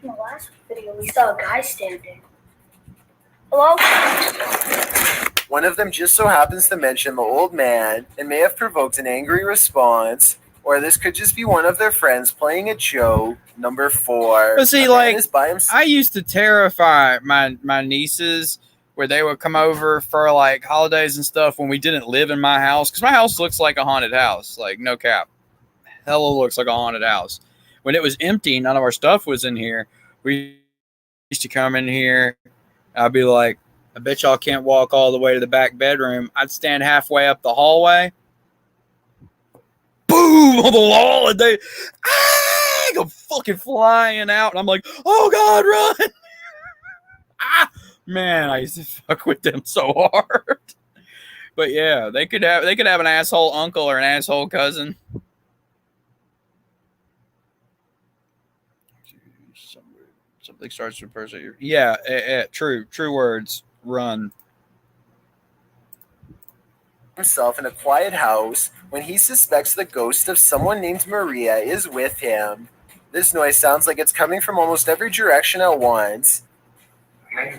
In the last video, we saw a guy standing. Hello? One of them just so happens to mention the old man and may have provoked an angry response, or this could just be one of their friends playing a joke. Number 4. But see, A man like, is by himself. I used to terrify my nieces where they would come over for like holidays and stuff when we didn't live in my house, because my house looks like a haunted house, like no cap, hella looks like a haunted house. When it was empty, none of our stuff was in here. We used to come in here. I'd be like, I bet y'all can't walk all the way to the back bedroom. I'd stand halfway up the hallway. Boom on the wall, and they go fucking flying out, and I'm like, oh god, run! Man, I used to fuck with them so hard. But yeah, they could have an asshole uncle or an asshole cousin. Something starts to person. Yeah, true words. Run. Himself in a quiet house when he suspects the ghost of someone named Maria is with him. This noise sounds like it's coming from almost every direction at once. I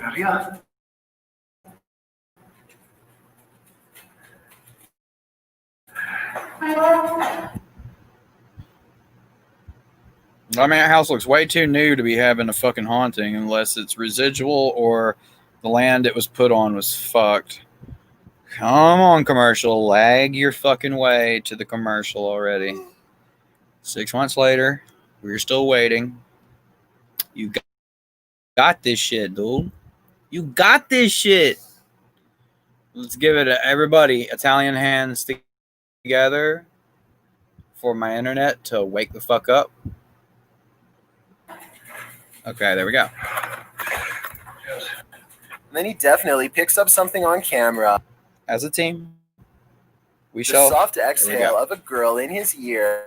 mean, that house looks way too new to be having a fucking haunting unless it's residual or the land it was put on was fucked. Come on, commercial. Lag your fucking way to the commercial already. 6 months later, we're still waiting. You got this shit, dude. You got this shit. Let's give it everybody Italian hands together for my internet to wake the fuck up. Okay, there we go. And then he definitely picks up something on camera. As a team, we The shall. soft exhale of a girl in his ear.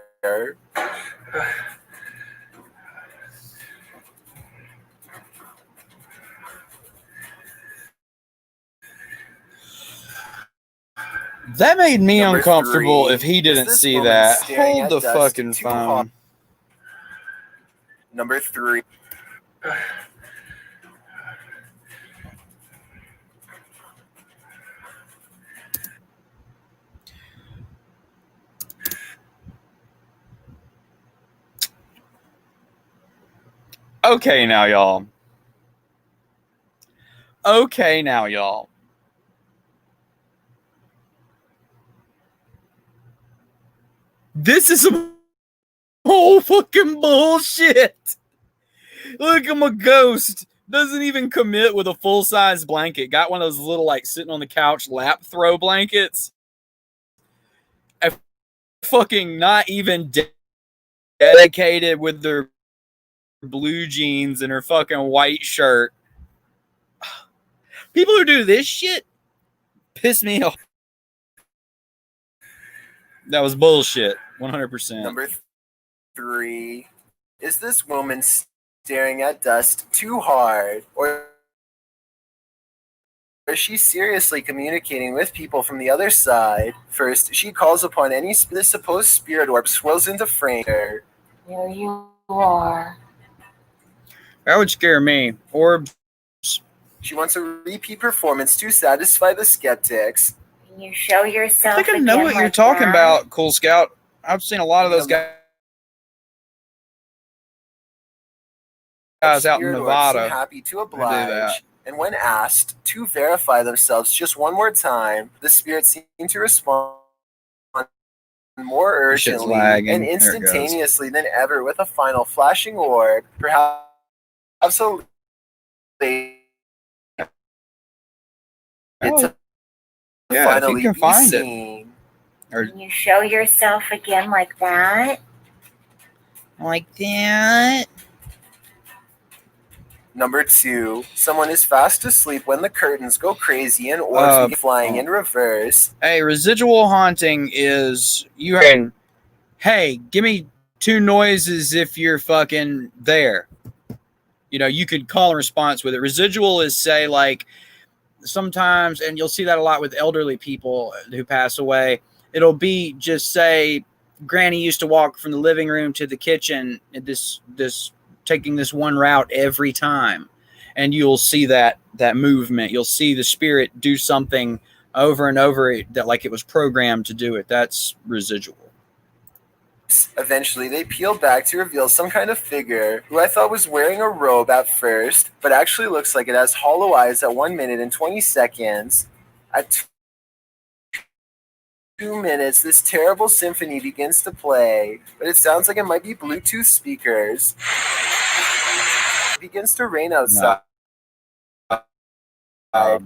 That made me Number uncomfortable 3. if he didn't Is this see woman that. staring Hold at the dust fucking too phone. hard? Number 3. Okay, now, y'all. Okay, now, y'all. This is some whole fucking bullshit. Look, I'm a ghost. Doesn't even commit with a full-size blanket. Got one of those little, like, sitting on the couch lap throw blankets. Fucking not even dedicated with their blue jeans and her fucking white shirt. People who do this shit piss me off. That was bullshit. 100%. Number 3. Is this woman staring at dust too hard? Or she's seriously communicating with people from the other side. First, she calls upon any supposed spirit orb swirls into frame her. Here you are. That would scare me. Orbs. She wants a repeat performance to satisfy the skeptics. Can you show yourself I think I know again what you're like talking that? about, Cool Scout. I've seen a lot of those guys out in Spirit orbs Nevada. seem happy to that. oblige. And when asked to verify themselves just one more time, the spirits seem to respond more Shit's urgently lagging. and There it goes. instantaneously than ever with a final flashing orb, perhaps a Oh, to yeah, if you finally can be find it. seen. Or Can you show yourself again like that? like that. Number 2, someone is fast asleep when the curtains go crazy and orbs begin flying in reverse. Hey, residual haunting is you having, hey, give me 2 noises if you're fucking there. You know, you could call and response with it. Residual is say like sometimes, and you'll see that a lot with elderly people who pass away. It'll be just say, Granny used to walk from the living room to the kitchen, this taking this one route every time, and you'll see that movement. You'll see the spirit do something over and over that like it was programmed to do it. That's residual. Eventually, they peel back to reveal some kind of figure who I thought was wearing a robe at first, but actually looks like it has hollow eyes at 1 minute and 20 seconds. At 2 minutes, this terrible symphony begins to play, but it sounds like it might be Bluetooth speakers. It begins to rain outside.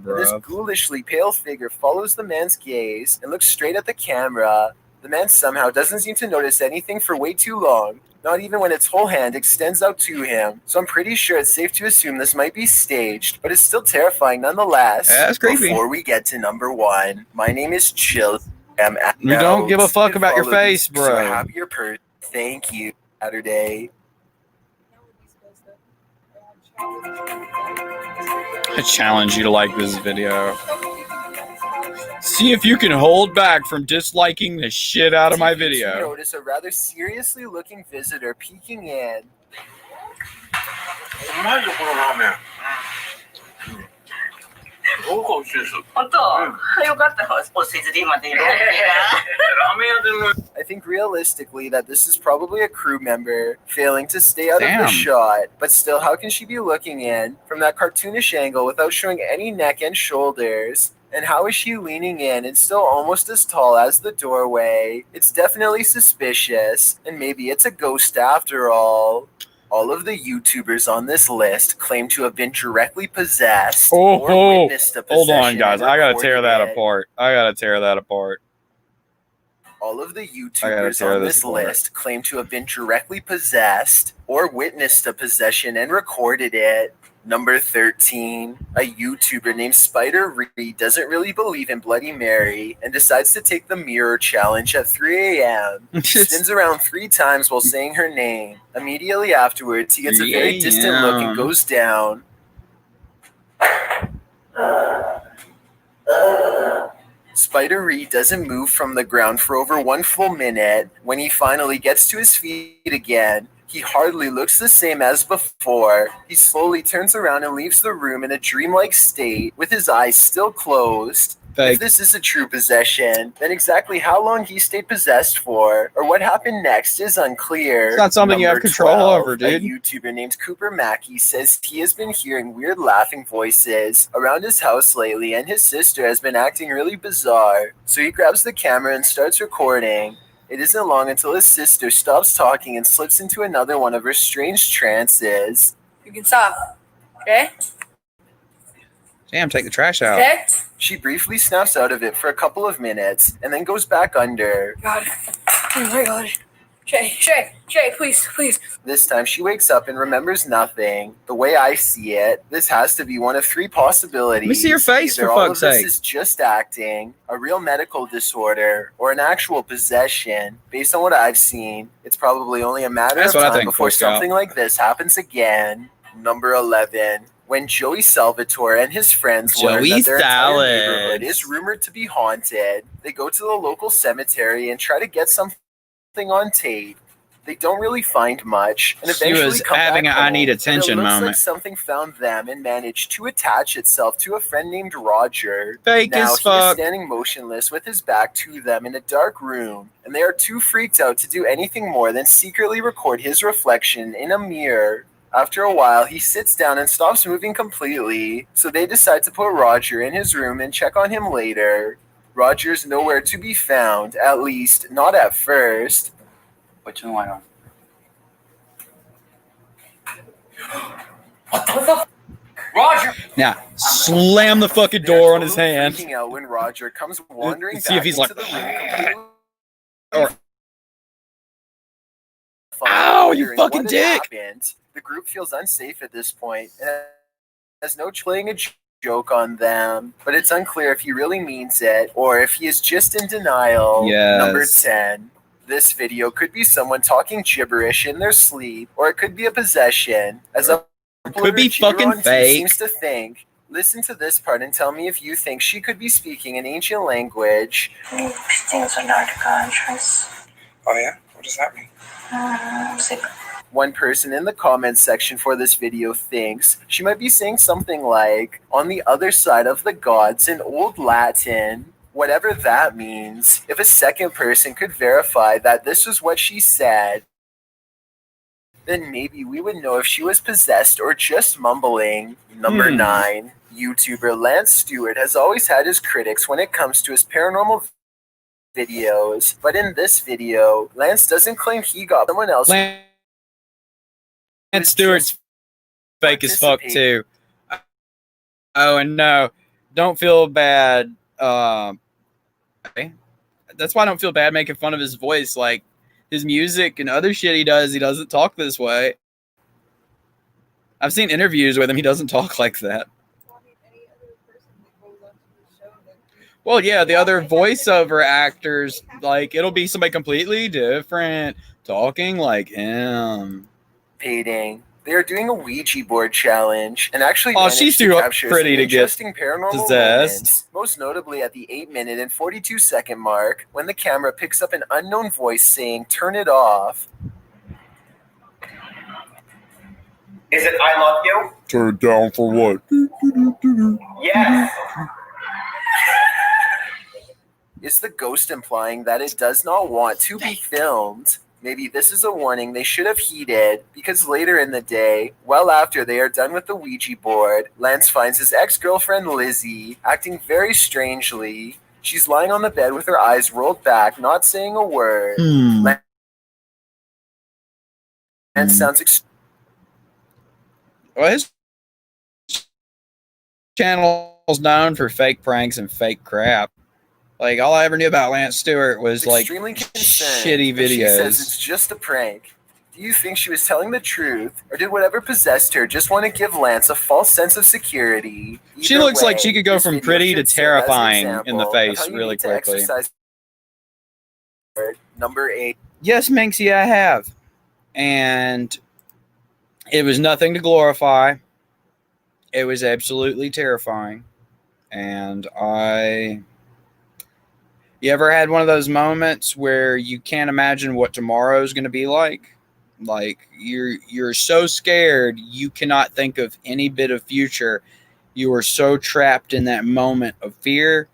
This ghoulishly pale figure follows the man's gaze and looks straight at the camera. The man somehow doesn't seem to notice anything for way too long, not even when its whole hand extends out to him. So I'm pretty sure it's safe to assume this might be staged, but it's still terrifying nonetheless. Yeah, that's creepy. Before we get to number 1, my name is Chill. We don't give a fuck about your face, bro. So have your purse. Thank you, Saturday. I challenge you to like this video. See if you can hold back from disliking the shit out of my video. Notice a rather seriously looking visitor peeking in. うまいよこのラーメン。すごく美味しいです。本当、よかった。お世辞で今でラーメン屋でも。 I think realistically that this is probably a crew member failing to stay out of Damn. the shot, but still, how can she be looking in from that cartoonish angle without showing any neck and shoulders? And how is she leaning in and still almost as tall as the doorway? It's definitely suspicious, and maybe it's a ghost after all. All of the YouTubers on this list claim to have been directly possessed or witnessed a possession. Hold on, guys. and I gotta tear that reported it. apart. All of the YouTubers on this list claim to have been directly possessed or witnessed a possession and recorded it. Number 13, a YouTuber named Spider Reed doesn't really believe in Bloody Mary and decides to take the mirror challenge at 3 a.m. He spins around 3 times while saying her name. Immediately afterwards, he gets a very distant look and goes down. Spider Reed doesn't move from the ground for over 1 full minute. When he finally gets to his feet again, he hardly looks the same as before. He slowly turns around and leaves the room in a dreamlike state, with his eyes still closed. If this is a true possession, then exactly how long he stayed possessed for, or what happened next, is unclear. It's not something you have control over, dude. A YouTuber named Cooper Mackey says he has been hearing weird laughing voices around his house lately, and his sister has been acting really bizarre. So he grabs the camera and starts recording. It isn't long until his sister stops talking and slips into another one of her strange trances. You can stop. Okay? Damn, take the trash out. Okay? She briefly snaps out of it for a couple of minutes and then goes back under. God. Oh my God. Shay, please. This time she wakes up and remembers nothing. The way I see it, this has to be one of 3 possibilities. Let me see your face, Either for all fuck's of this sake. is just acting, a real medical disorder, or an actual possession. Based on what I've seen, it's probably only a matter That's of what I time think, before Cool Scout. something like this happens again. Number 11. When Joey Salvatore and his friends learn Joey that their entire Salads. neighborhood is rumored to be haunted, they go to the local cemetery and try to get something on tape. They don't really find much, and She eventually was come having back an I home, need and attention it looks moment. like something found them and managed to attach itself to a friend named Roger. Fake now as he is fuck. standing motionless with his back to them in a dark room, and they are too freaked out to do anything more than secretly record his reflection in a mirror. After a while, he sits down and stops moving completely, so they decide to put Roger in his room and check on him later. Roger's nowhere to be found, at least not at first. Which one went on? Roger! Now, slam the fucking door on his hand. Freaking out when Roger comes wandering See if back he's into like, the room completely. or, ow, you wondering fucking what had dick. happened. The group feels unsafe at this point and has no playing a joke on them, but it's unclear if he really means it or if he is just in denial. Yes. Number 10. This video could be someone talking gibberish in their sleep, or it could be a possession, as a Could be fucking fake. seems to think. Listen to this part and tell me if you think she could be speaking an ancient language. Things are not conscious. Oh yeah? What does that mean? One person in the comments section for this video thinks she might be saying something like, on the other side of the gods in Old Latin, whatever that means. If a second person could verify that this was what she said, then maybe we would know if she was possessed or just mumbling. Number 9. YouTuber Lance Stewart has always had his critics when it comes to his paranormal videos, but in this video, Lance doesn't claim he got someone else. Lance Stewart's fake as fuck too. Oh, and no, don't feel bad. Okay. That's why I don't feel bad making fun of his voice. Like his music and other shit he doesn't talk this way. I've seen interviews with him. He doesn't talk like that. Well, yeah, the other voiceover actors, like, it'll be somebody completely different talking like him. They are doing a Ouija board challenge and actually she's managed to too capture pretty some to get interesting paranormal possessed. moments, most notably at the 8-minute and 42-second mark when the camera picks up an unknown voice saying, "Turn it off." Is it I love you? Turn down for what? Yes. Is the ghost implying that it does not want to be filmed? Maybe this is a warning they should have heeded, because later in the day, well after they are done with the Ouija board, Lance finds his ex-girlfriend Lizzie acting very strangely. She's lying on the bed with her eyes rolled back, not saying a word. Lance sounds Well, his channel's known for fake pranks and fake crap. Like, all I ever knew about Lance Stewart was, like, extremely shitty concerned. She says videos. it's just a prank. Do you think she was telling the truth, or did whatever possessed her just want to give Lance a false sense of security? She looks like she could go from pretty to terrifying in the face really quickly. Number 8. Yes, Minxie, I have. And it was nothing to glorify. It was absolutely terrifying. And you ever had one of those moments where you can't imagine what tomorrow is going to be like? Like you're so scared you cannot think of any bit of future. You are so trapped in that moment of fear.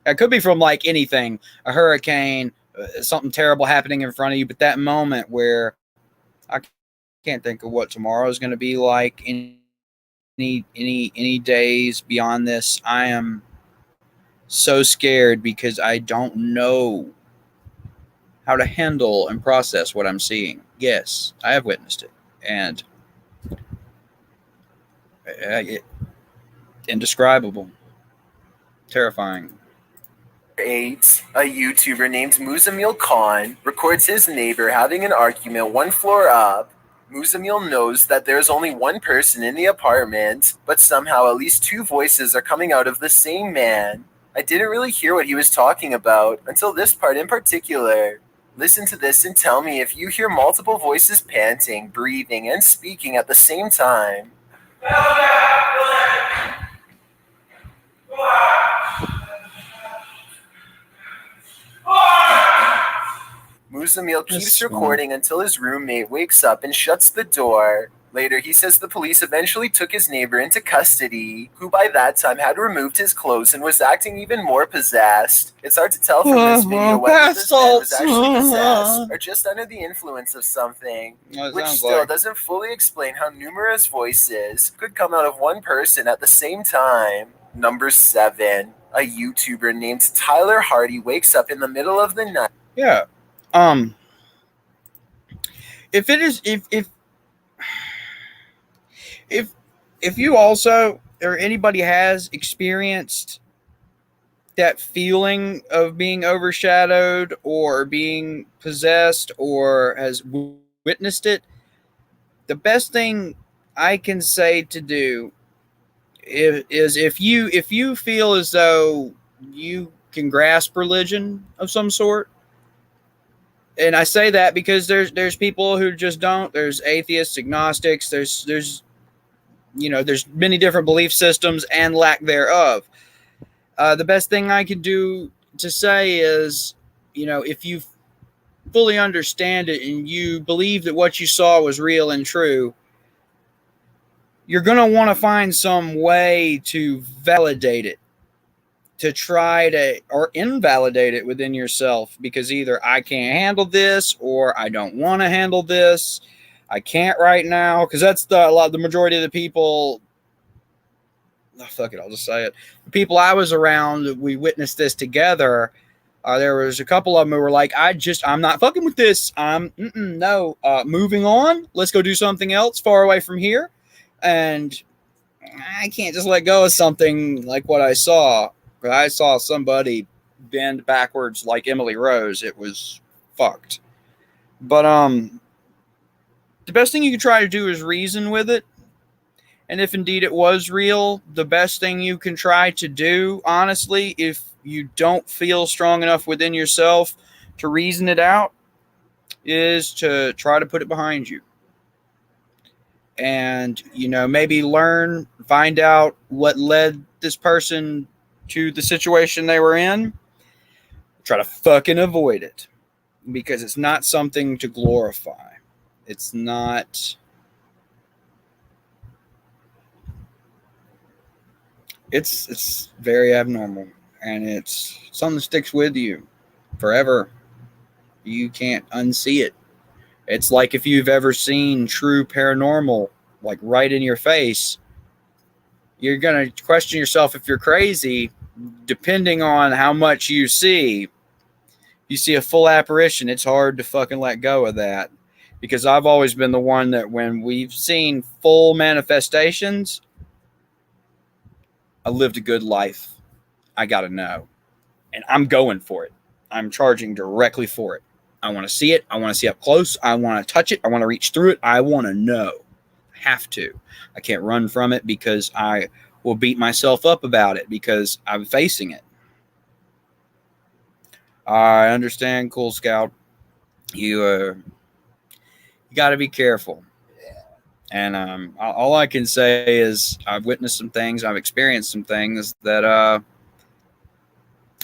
It could be from like anything, a hurricane, something terrible happening in front of you, but that moment where I can't think of what tomorrow is going to be like. Any days beyond this, I am so scared because I don't know how to handle and process what I'm seeing. Yes, I have witnessed it, and indescribable, terrifying. 8. A YouTuber named Muzamil Khan records his neighbor having an argument one floor up. Muzamil knows that there's only one person in the apartment, but somehow at least 2 voices are coming out of the same man. I didn't really hear what he was talking about until this part in particular. Listen to this and tell me if you hear multiple voices panting, breathing, and speaking at the same time. Musamil keeps That's recording until his roommate wakes up and shuts the door. Later, he says the police eventually took his neighbor into custody, who by that time had removed his clothes and was acting even more possessed. It's hard to tell from this video whether this man was actually possessed or just under the influence of something, which still doesn't fully explain how numerous voices could come out of one person at the same time. Number 7. A YouTuber named Tyler Hardy wakes up in the middle of the night. Yeah. If it is if you also or anybody has experienced that feeling of being overshadowed or being possessed or has witnessed it, the best thing I can say to do is if you feel as though you can grasp religion of some sort, and I say that because there's people who just don't. There's atheists, agnostics. There's many different belief systems and lack thereof. The best thing I can do to say is, if you fully understand it and you believe that what you saw was real and true, you're going to want to find some way to validate it, to try to or invalidate it within yourself, because either I can't handle this or I don't want to handle this. I can't right now, because that's the majority of the people. Oh, fuck it, I'll just say it. The people I was around, we witnessed this together. There was a couple of them who were like, I'm not fucking with this. No. Moving on. Let's go do something else far away from here. And I can't just let go of something like what I saw. I saw somebody bend backwards like Emily Rose. It was fucked. But the best thing you can try to do is reason with it. And if indeed it was real, the best thing you can try to do, honestly, if you don't feel strong enough within yourself to reason it out, is to try to put it behind you. And, maybe find out what led this person to the situation they were in. Try to fucking avoid it, because it's not something to glorify. It's not. It's very abnormal, and it's something that sticks with you forever. You can't unsee it. It's like if you've ever seen true paranormal, like right in your face, you're going to question yourself if you're crazy, depending on how much you see. You see a full apparition, it's hard to fucking let go of that. Because I've always been the one that when we've seen full manifestations, I lived a good life. I got to know. And I'm going for it. I'm charging directly for it. I want to see it. I want to see up close. I want to touch it. I want to reach through it. I want to know. I have to. I can't run from it, because I will beat myself up about it, because I'm facing it. I understand, Cool Scout. You got to be careful. And all I can say is I've witnessed some things. I've experienced some things that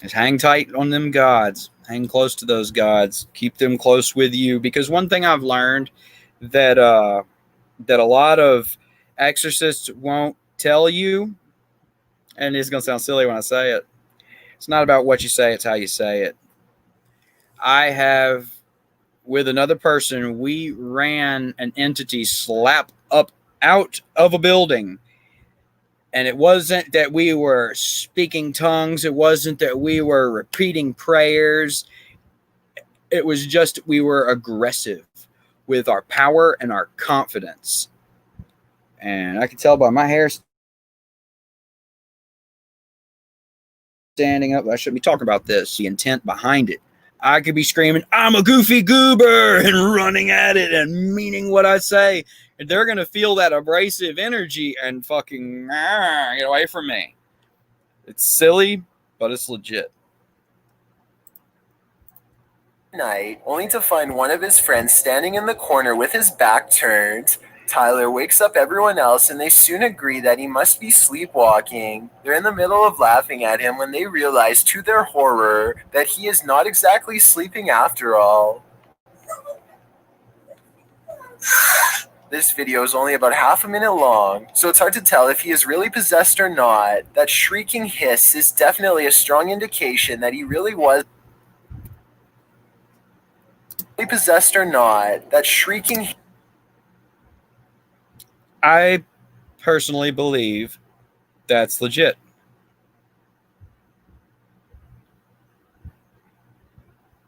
is hang tight on them gods. Hang close to those gods. Keep them close with you. Because one thing I've learned that a lot of exorcists won't tell you, and it's going to sound silly when I say it, it's not about what you say, it's how you say it. I have, with another person, we ran an entity slap up out of a building. And it wasn't that we were speaking tongues. It wasn't that we were repeating prayers. It was just we were aggressive with our power and our confidence. And I could tell by my hair standing up, I shouldn't be talking about this, the intent behind it. I could be screaming, I'm a goofy goober, and running at it and meaning what I say. And they're going to feel that abrasive energy and fucking get away from me. It's silly, but it's legit. Night, only to find one of his friends standing in the corner with his back turned. Tyler wakes up everyone else and they soon agree that he must be sleepwalking. They're in the middle of laughing at him when they realize, to their horror, that he is not exactly sleeping after all. This video is only about half a minute long, so it's hard to tell if he is really possessed or not. That shrieking hiss is definitely a strong indication that he really was possessed or not. That shrieking. I personally believe that's legit.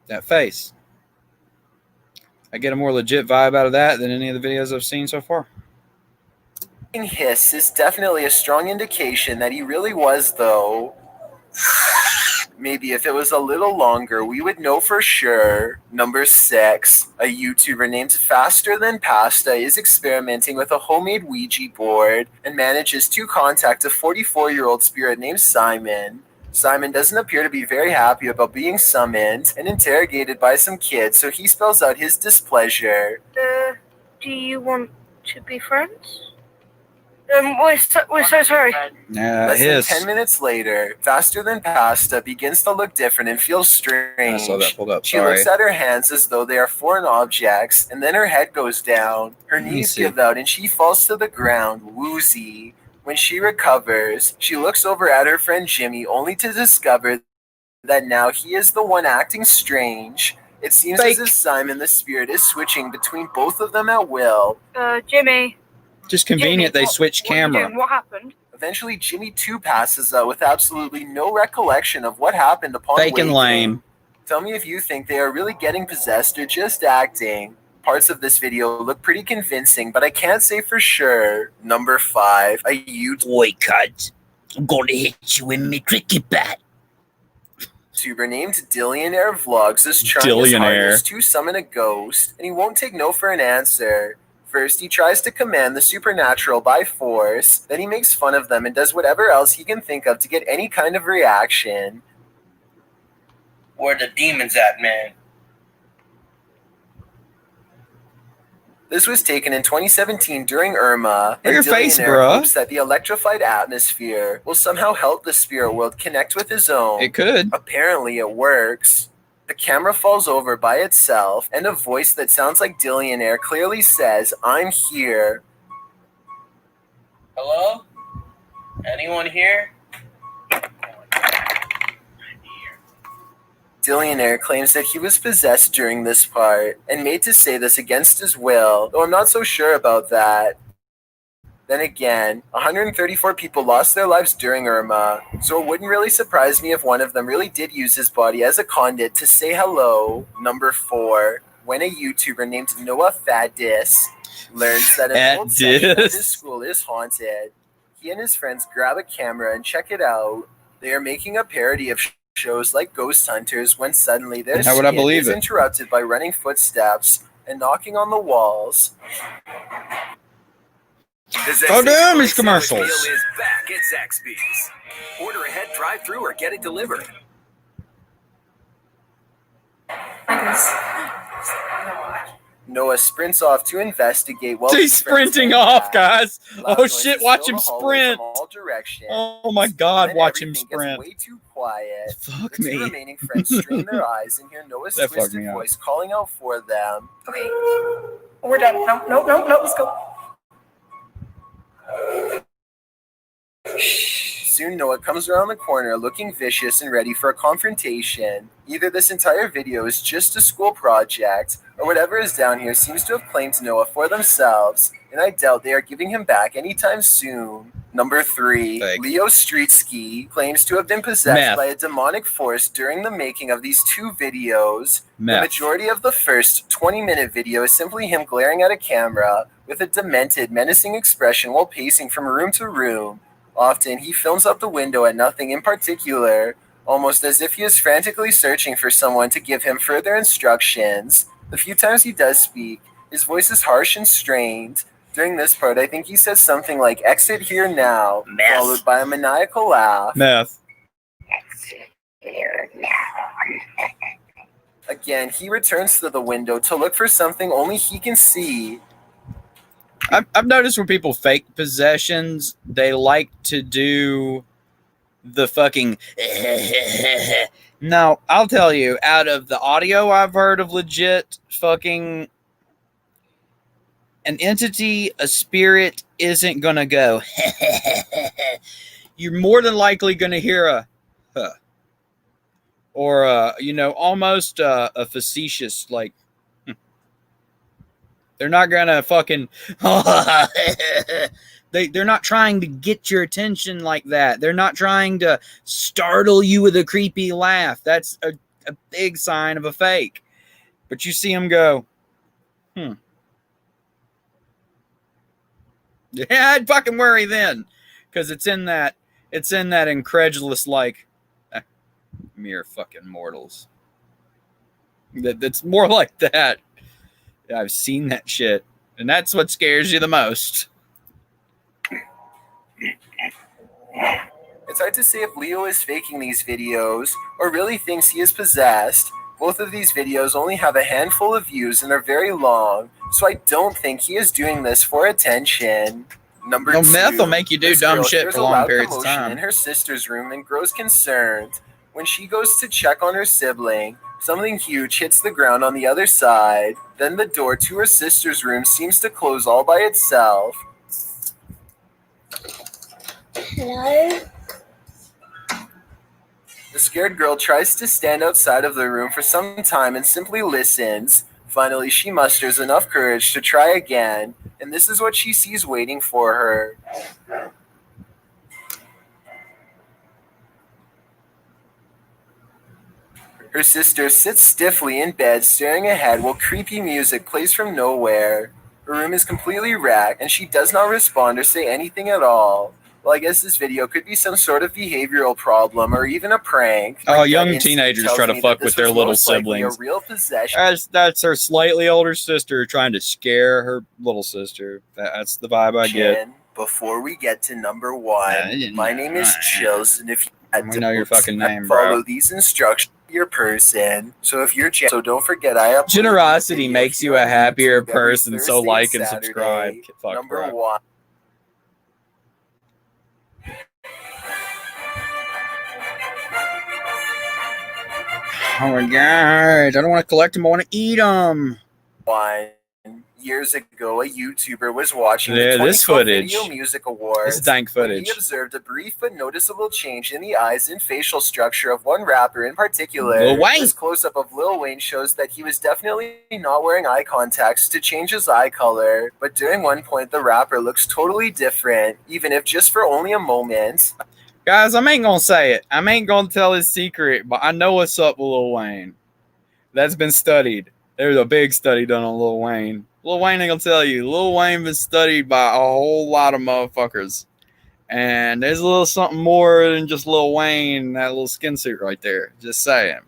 That face. I get a more legit vibe out of that than any of the videos I've seen so far. Hiss is definitely a strong indication that he really was, though. Maybe if it was a little longer, we would know for sure. Number 6, a YouTuber named Faster Than Pasta is experimenting with a homemade Ouija board and manages to contact a 44-year-old spirit named Simon. Simon doesn't appear to be very happy about being summoned and interrogated by some kids, so he spells out his displeasure. Do you want to be friends? We're so sorry. Less than 10 minutes later, Faster Than Pasta begins to look different and feels strange. I saw that pulled up. She looks at her hands as though they are foreign objects, and then her head goes down. Her knees give out and she falls to the ground, woozy. When she recovers, she looks over at her friend Jimmy, only to discover that now he is the one acting strange. It seems as if Simon the spirit is switching between both of them at will. Jimmy. Just convenient they switch camera. What happened? Eventually, Jimmy too passes out with absolutely no recollection of what happened upon Fake waking. and lame. Tell me if you think they are really getting possessed or just acting. Parts of this video look pretty convincing, but I can't say for sure. Number 5, a YouTuber. Boy, cunt. I'm gonna hit you with me cricket bat. YouTuber named Dillionaire Vlogs is trying his hardest to summon a ghost, and he won't take no for an answer. First, he tries to command the supernatural by force, then he makes fun of them and does whatever else he can think of to get any kind of reaction. Where the demons at, man? This was taken in 2017 during Irma, and your face, Dillionaire bruh. hopes that the electrified atmosphere will somehow help the spirit world connect with his own. It could. Apparently, it works. The camera falls over by itself, and a voice that sounds like Dillionaire clearly says, "I'm here." Hello? Anyone here? Dillionaire claims that he was possessed during this part, and made to say this against his will, though I'm not so sure about that. Then again, 134 people lost their lives during Irma, so it wouldn't really surprise me if one of them really did use his body as a conduit to say hello. Number 4, when a YouTuber named Noah Faddis learns that an old section of his school is haunted, he and his friends grab a camera and check it out. They are making a parody of shows like Ghost Hunters when suddenly their skin is interrupted by running footsteps and knocking on the walls. Oh, damn, it's commercials. Is back at Zaxby's. Order ahead, drive-through, or get it delivered. Noah sprints off to investigate while he's sprinting off, guys. Oh shit, watch him sprint. Oh my god, watch him sprint. Way too quiet. Fuck the me. Two remaining friends strain their eyes and hear Noah's twisted voice calling out for them. Okay, we're done. No, let's go. Soon Noah comes around the corner looking vicious and ready for a confrontation. Either this entire video is just a school project, or whatever is down here seems to have claimed Noah for themselves, and I doubt they are giving him back anytime soon. Number 3, Leo Streetski claims to have been possessed by a demonic force during the making of these 2 videos. The majority of the first 20-minute video is simply him glaring at a camera with a demented, menacing expression while pacing from room to room. Often, he films out the window at nothing in particular, almost as if he is frantically searching for someone to give him further instructions. The few times he does speak, his voice is harsh and strained. During this part, I think he says something like, "Exit here now," followed by a maniacal laugh. Exit here now. Again, he returns to the window to look for something only he can see. I've noticed when people fake possessions, they like to do the fucking. No, I'll tell you, out of the audio I've heard of legit fucking, an entity, a spirit isn't gonna go. You're more than likely gonna hear a huh, or almost a facetious like. They're not gonna fucking. They're not trying to get your attention like that. They're not trying to startle you with a creepy laugh. That's a big sign of a fake. But you see them go, Yeah, I'd fucking worry then, because it's in that incredulous like, mere fucking mortals. That's more like that. I've seen that shit, and that's what scares you the most. It's hard to say if Leo is faking these videos or really thinks he is possessed. Both of these videos only have a handful of views and are very long, so I don't think he is doing this for attention. Number 2. Meth will make you do dumb shit for long periods of time. In her sister's room and grows concerned. When she goes to check on her sibling, something huge hits the ground on the other side. Then the door to her sister's room seems to close all by itself. Hello? The scared girl tries to stand outside of the room for some time and simply listens. Finally, she musters enough courage to try again, and this is what she sees waiting for her. Her sister sits stiffly in bed, staring ahead while creepy music plays from nowhere. Her room is completely wrecked, and she does not respond or say anything at all. Well, I guess this video could be some sort of behavioral problem or even a prank. Oh, young teenagers try to fuck with their little siblings. A real possession. That's her slightly older sister trying to scare her little sister. That's the vibe I get. Before we get to number 1, my name is Chills, and if you had we know your fucking name, follow bro. these instructions, your person. So if you're so don't forget, I upload generosity makes you a happier person. So like and subscribe. Fuck, number bro. 1. Oh my god! I don't want to collect them. I want to eat them. Years ago, a YouTuber was watching the 2012 Video Music Awards. This is dank footage. He observed a brief but noticeable change in the eyes and facial structure of one rapper in particular. Lil Wayne. This close-up of Lil Wayne shows that he was definitely not wearing eye contacts to change his eye color, but during one point, the rapper looks totally different, even if just for only a moment. Guys, I ain't gonna say it. I ain't gonna tell his secret, but I know what's up with Lil Wayne. That's been studied. There's a big study done on Lil Wayne. Lil Wayne ain't gonna tell you. Lil Wayne been studied by a whole lot of motherfuckers. And there's a little something more than just Lil Wayne, that little skin suit right there. Just saying.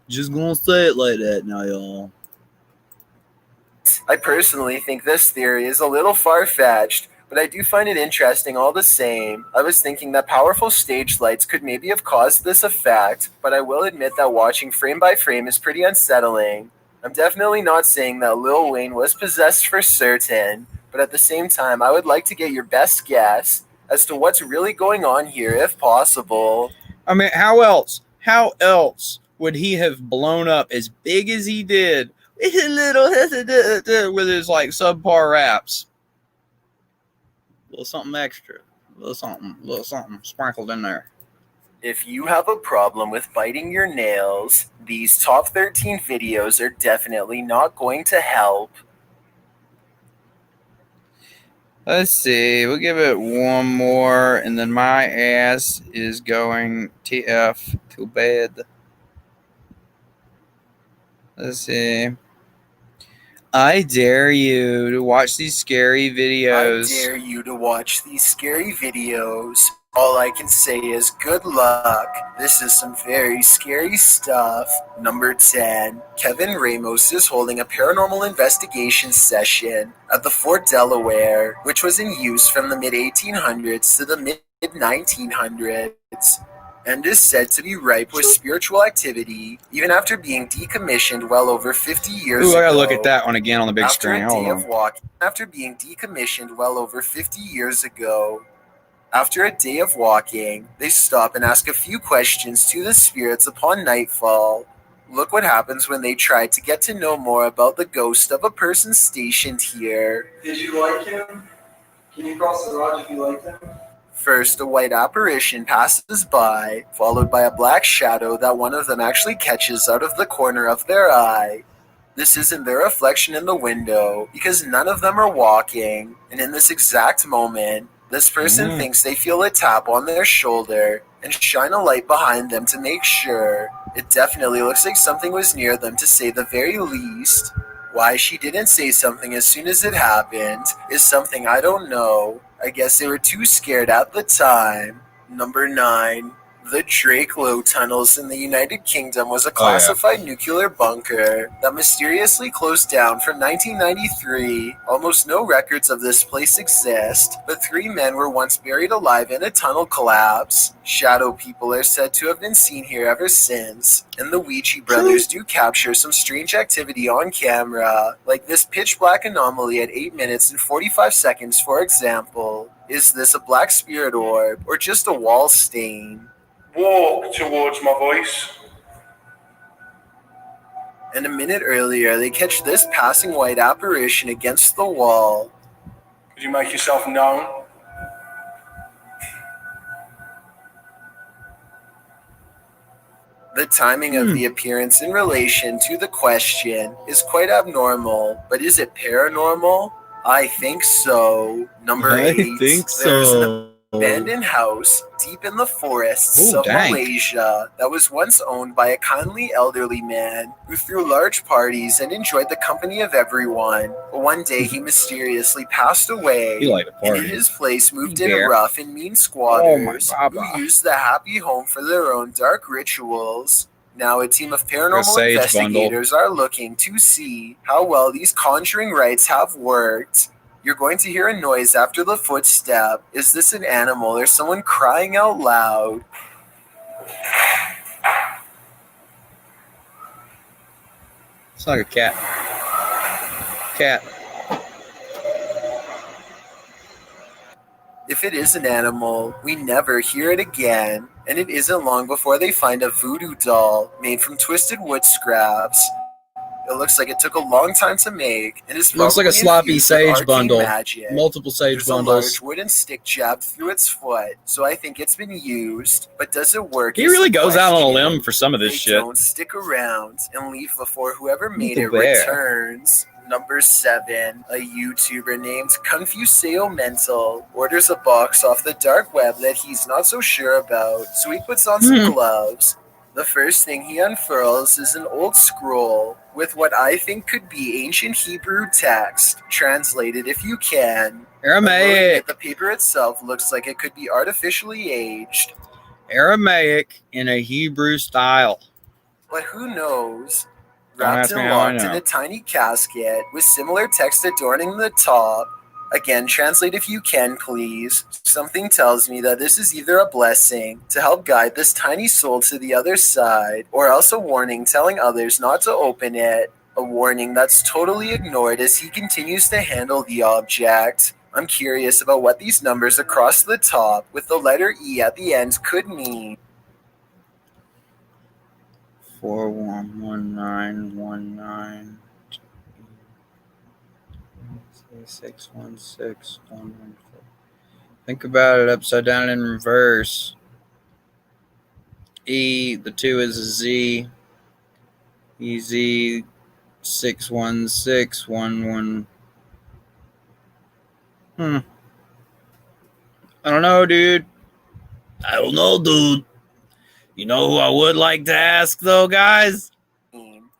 Just gonna say it like that now, y'all. I personally think this theory is a little far-fetched, but I do find it interesting all the same. I was thinking that powerful stage lights could maybe have caused this effect, but I will admit that watching frame by frame is pretty unsettling. I'm definitely not saying that Lil Wayne was possessed for certain, but at the same time, I would like to get your best guess as to what's really going on here, if possible. I mean, how else would he have blown up as big as he did with his like subpar raps? A little something extra, a little something sprinkled in there. If you have a problem with biting your nails, these top 13 videos are definitely not going to help. Let's see, we'll give it one more, and then my ass is going TF to bed. Let's see. I dare you to watch these scary videos. I dare you to watch these scary videos. All I can say is good luck. This is some very scary stuff. Number 10. Kevin Ramos is holding a paranormal investigation session at the Fort Delaware, which was in use from the mid-1800s to the mid-1900s. and is said to be ripe with spiritual activity even after being decommissioned well over 50 years ago. Ooh, I gotta look at that one again on the big After screen. a Hold day on. of walking, after being decommissioned well over 50 years ago. After a day of walking, they stop and ask a few questions to the spirits upon nightfall. Look what happens when they try to get to know more about the ghost of a person stationed here. Did you like him? Can you cross the road if you liked him? First, a white apparition passes by, followed by a black shadow that one of them actually catches out of the corner of their eye. This isn't their reflection in the window, because none of them are walking, and in this exact moment, this person thinks they feel a tap on their shoulder and shine a light behind them to make sure. It definitely looks like something was near them, to say the very least. Why she didn't say something as soon as it happened is something I don't know. I guess they were too scared at the time. Number 9. The Drakelow tunnels in the United Kingdom was a classified nuclear bunker that mysteriously closed down from 1993. Almost no records of this place exist, but 3 men were once buried alive in a tunnel collapse. Shadow people are said to have been seen here ever since, and the Ouija brothers do capture some strange activity on camera, like this pitch black anomaly at 8 minutes and 45 seconds, for example. Is this a black spirit orb, or just a wall stain? Walk towards my voice. And a minute earlier, they catch this passing white apparition against the wall. Could you make yourself known? The timing of the appearance in relation to the question is quite abnormal, but is it paranormal? I think so. Number 8. There's an abandoned house deep in the forests of Malaysia that was once owned by a kindly elderly man who threw large parties and enjoyed the company of everyone. But one day he mysteriously passed away, and in his place moved in rough and mean squatters who used the happy home for their own dark rituals. Now a team of paranormal investigators are looking to see how well these conjuring rites have worked. You're going to hear a noise after the footstep. Is this an animal or someone crying out loud? It's like a cat. Cat. If it is an animal, we never hear it again, and it isn't long before they find a voodoo doll made from twisted wood scraps. It looks like it took a long time to make, and is looks like a sloppy sage bundle. Magic. Multiple sage There's bundles. a large wooden stick jabbed through its foot, so I think it's been used. But does it work? He really goes out on a limb for some of this shit. Don't stick around and leave before whoever made it returns. Number 7, a YouTuber named Confuseo Mental orders a box off the dark web that he's not so sure about, so he puts on some gloves. The first thing he unfurls is an old scroll with what I think could be ancient Hebrew text, translated if you can. Aramaic. The paper itself looks like it could be artificially aged. Aramaic in a Hebrew style. But who knows? Wrapped and locked in a tiny casket with similar text adorning the top. Again, translate if you can, please. Something tells me that this is either a blessing to help guide this tiny soul to the other side, or else a warning telling others not to open it. A warning that's totally ignored as he continues to handle the object. I'm curious about what these numbers across the top with the letter E at the end could mean. 411919 616114. Think about it upside down in reverse. E, the 2 is a Z. EZ 61611. I don't know, dude. I don't know, dude. You know who I would like to ask, though, guys?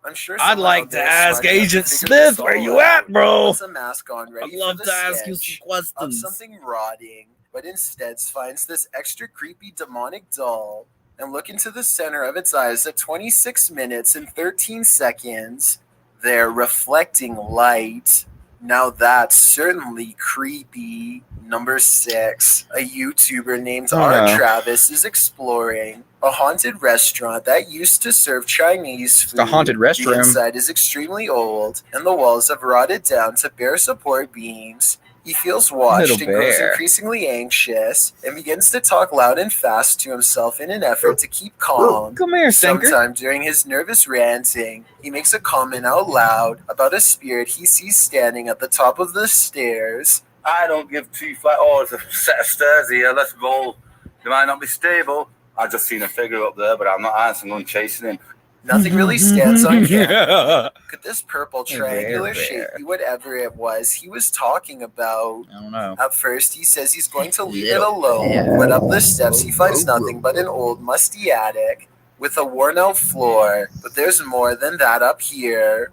I'm sure I'd like to ask Agent Smith, where you at, bro? A mask on, ready I'd love for to the ask you stench some questions. of something rotting, but instead finds this extra creepy demonic doll and look into the center of its eyes at 26 minutes and 13 seconds. They're reflecting light. Now that's certainly creepy. Number 6. A YouTuber named R. no. Travis is exploring a haunted restaurant that used to serve Chinese food. The haunted The restroom. inside is extremely old, and the walls have rotted down to bare support beams. He feels watched Little and grows bear. increasingly anxious and begins to talk loud and fast to himself in an effort to keep calm. Come here, Stinker. Sometime during his nervous ranting, he makes a comment out loud about a spirit he sees standing at the top of the stairs. I don't give two flat. Oh, it's a set of stairs here. Let's roll. They might not be stable. I just seen a figure up there, but I'm not answering. I'm chasing him. Nothing really stands on camera. Yeah. Could this purple triangular shape be whatever it was he was talking about? I don't know. At first, he says he's going to leave it alone, but up the steps he finds nothing but an old, musty attic with a worn-out floor. But there's more than that up here.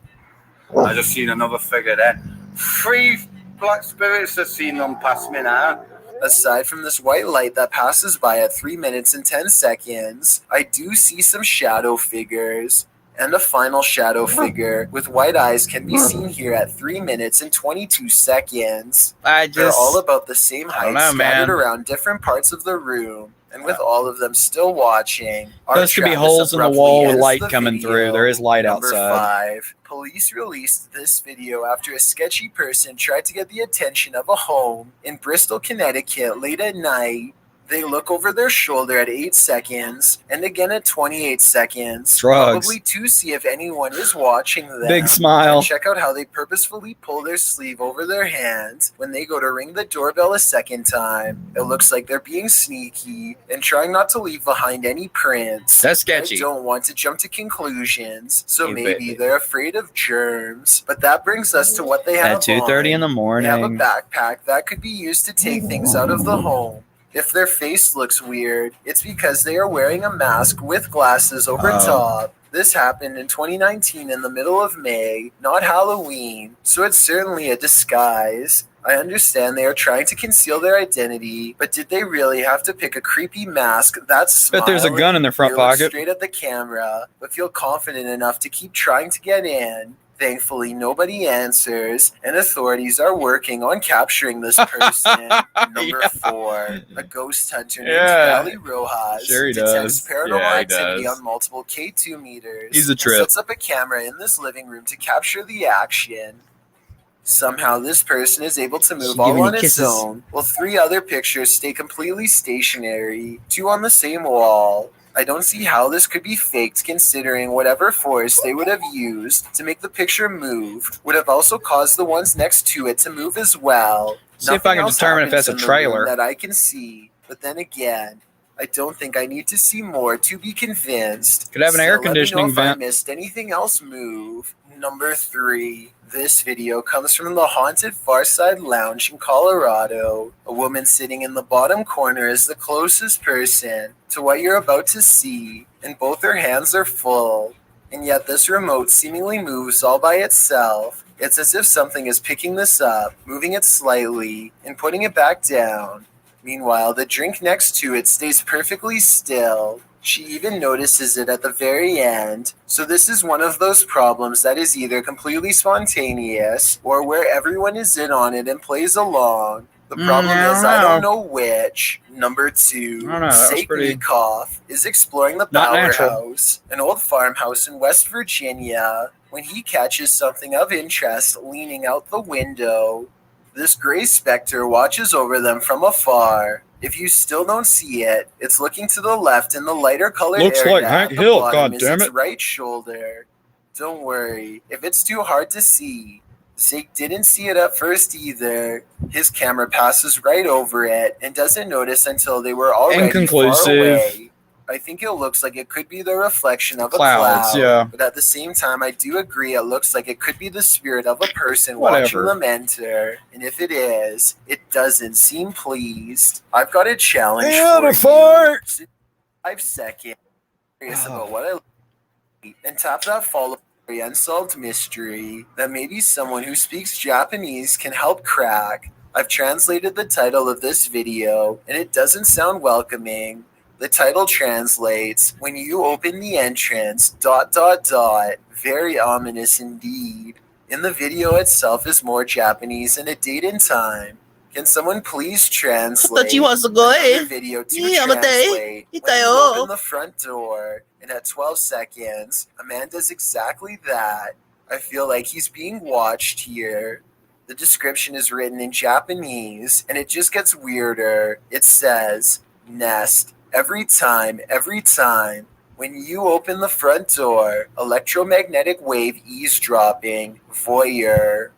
I just seen another figure there. 3 black spirits have seen them pass me now. Aside from this white light that passes by at 3 minutes and 10 seconds, I do see some shadow figures. And a final shadow figure with white eyes can be seen here at 3 minutes and 22 seconds. They're all about the same height, scattered around different parts of the room. And with all of them still watching, Those could be holes in the wall with light coming through. There is light outside. 5. Police released this video after a sketchy person tried to get the attention of a home in Bristol, Connecticut late at night. They look over their shoulder at 8 seconds and again at 28 seconds. Drugs. Probably to see if anyone is watching them. Big smile. And check out how they purposefully pull their sleeve over their hand when they go to ring the doorbell a second time. It looks like they're being sneaky and trying not to leave behind any prints. That's sketchy. I don't want to jump to conclusions, so You maybe bet. they're afraid of germs. But that brings us to what they have At 2:30 in the on. They have a morning. backpack that could be used to take things out of the home. If their face looks weird, it's because they are wearing a mask with glasses over top. This happened in 2019 in the middle of May, not Halloween, so it's certainly a disguise. I understand they are trying to conceal their identity, but did they really have to pick a creepy mask that's Bet there's a gun in their front pocket. straight at the camera, but feel confident enough to keep trying to get in? Thankfully, nobody answers, and authorities are working on capturing this person. Number 4, a ghost hunter named Valley Rojas Sure he detects does. paranormal Yeah, he activity does. on multiple K2 meters. He's a and trip. sets up a camera in this living room to capture the action. Somehow, this person is able to move She all giving on you its kisses. own, while 3 other pictures stay completely stationary, 2 on the same wall. I don't see how this could be faked, considering whatever force they would have used to make the picture move would have also caused the ones next to it to move as well. See if I can Nothing else determine if that's happens a in the room trailer. that I can see. But then again, I don't think I need to see more to be convinced. Could have an So air let me know conditioning if I vent. missed anything else move. Number 3. This video comes from the haunted Farside Lounge in Colorado. A woman sitting in the bottom corner is the closest person to what you're about to see, and both her hands are full. And yet this remote seemingly moves all by itself. It's as if something is picking this up, moving it slightly, and putting it back down. Meanwhile, the drink next to it stays perfectly still. She even notices it at the very end. So this is one of those problems that is either completely spontaneous or where everyone is in on it and plays along. The problem is I don't know which. Number 2, I don't know, that was pretty- Saiknikov is exploring the Not natural. powerhouse, an old farmhouse in West Virginia, when he catches something of interest leaning out the window. This gray specter watches over them from afar. If you still don't see it, it's looking to the left in the lighter colored Looks area like at Hank the Hill, bottom is its goddammit. right shoulder. Don't worry, if it's too hard to see. Zeke didn't see it at first either. His camera passes right over it and doesn't notice until they were already far Inconclusive. away. I think it looks like it could be the reflection of a Clouds, cloud, yeah. but at the same time, I do agree it looks like it could be the spirit of a person Whatever. watching them enter. And if it is, it doesn't seem pleased. I've got a challenge Yeah, for the fart. you. 5 seconds. Curious about what I like, and tap that follow for the unsolved mystery that maybe someone who speaks Japanese can help crack. I've translated the title of this video, and it doesn't sound welcoming. The title translates, "When you open the entrance, ... Very ominous indeed." and the video itself is more Japanese and a date and time. Can someone please translate another video to translate when you open the front door and at 12 seconds, a man does exactly that. I feel like he's being watched here. The description is written in Japanese and it just gets weirder. It says, nest, every time, when you open the front door, electromagnetic wave eavesdropping, voyeur.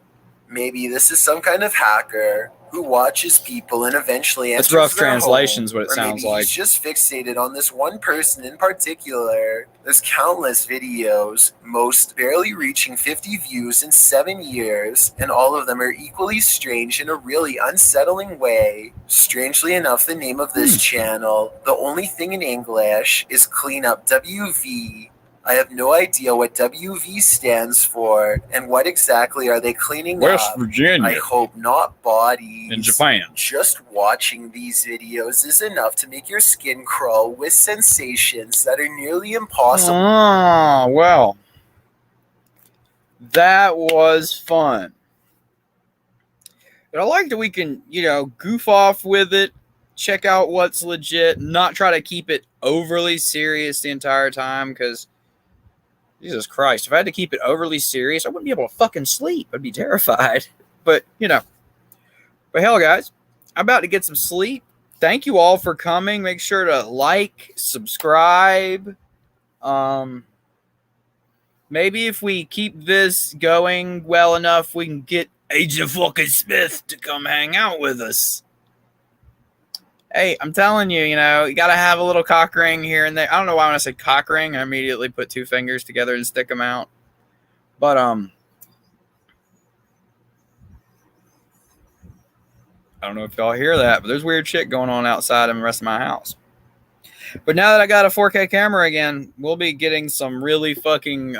Maybe this is some kind of hacker who watches people and eventually enters It's rough their translations, home. what it Or sounds maybe like. he's just fixated on this one person in particular. There's countless videos, most barely reaching 50 views in 7 years, and all of them are equally strange in a really unsettling way. Strangely enough, the name of this channel, the only thing in English, is Cleanup WV. I have no idea what WV stands for, and what exactly are they cleaning West up? Virginia. I hope not bodies. In Japan. Just watching these videos is enough to make your skin crawl with sensations that are nearly impossible. Oh, well. That was fun. But I like that we can, goof off with it, check out what's legit, not try to keep it overly serious the entire time, because Jesus Christ, if I had to keep it overly serious, I wouldn't be able to fucking sleep. I'd be terrified. But, But hell, guys, I'm about to get some sleep. Thank you all for coming. Make sure to like, subscribe. Maybe if we keep this going well enough, we can get Agent fucking Smith to come hang out with us. Hey, I'm telling you, you got to have a little cock ring here and there. I don't know why when I say cock ring, I immediately put two fingers together and stick them out. But, I don't know if y'all hear that, but there's weird shit going on outside in the rest of my house. But now that I got a 4K camera again, we'll be getting some really fucking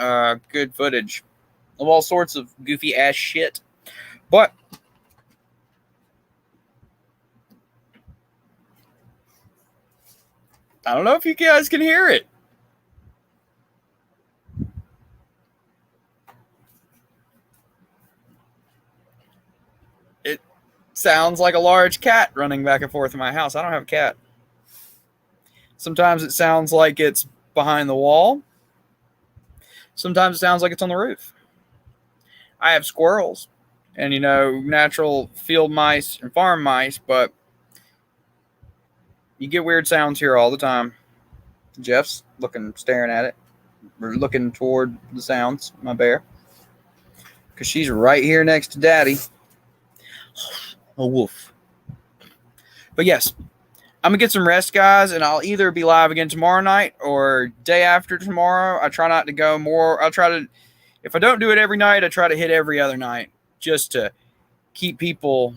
good footage of all sorts of goofy ass shit. But I don't know if you guys can hear it. It sounds like a large cat running back and forth in my house. I don't have a cat. Sometimes it sounds like it's behind the wall. Sometimes it sounds like it's on the roof. I have squirrels and, natural field mice and farm mice, but you get weird sounds here all the time. Jeff's staring at it. We're looking toward the sounds, my bear. Because she's right here next to Daddy. A wolf. But yes, I'm going to get some rest, guys, and I'll either be live again tomorrow night or day after tomorrow. I try not to go more. I'll try to, if I don't do it every night, I try to hit every other night just to keep people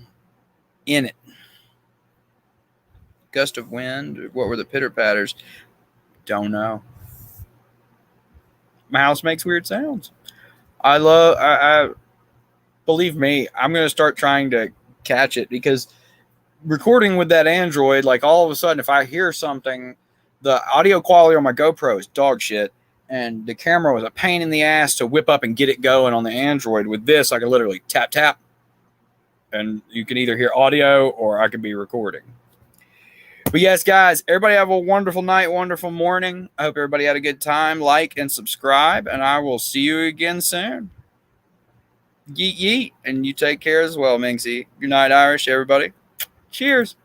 in it. Gust of wind. What were the pitter patters? Don't know. My house makes weird sounds. I believe me, I'm going to start trying to catch it because recording with that Android, like all of a sudden, if I hear something, the audio quality on my GoPro is dog shit. And the camera was a pain in the ass to whip up and get it going on the Android. With this, I can literally tap, tap. And you can either hear audio or I could be recording. But yes, guys, everybody have a wonderful night, wonderful morning. I hope everybody had a good time. Like and subscribe, and I will see you again soon. Yeet, yeet, and you take care as well, Minxie. Good night, Irish, everybody. Cheers.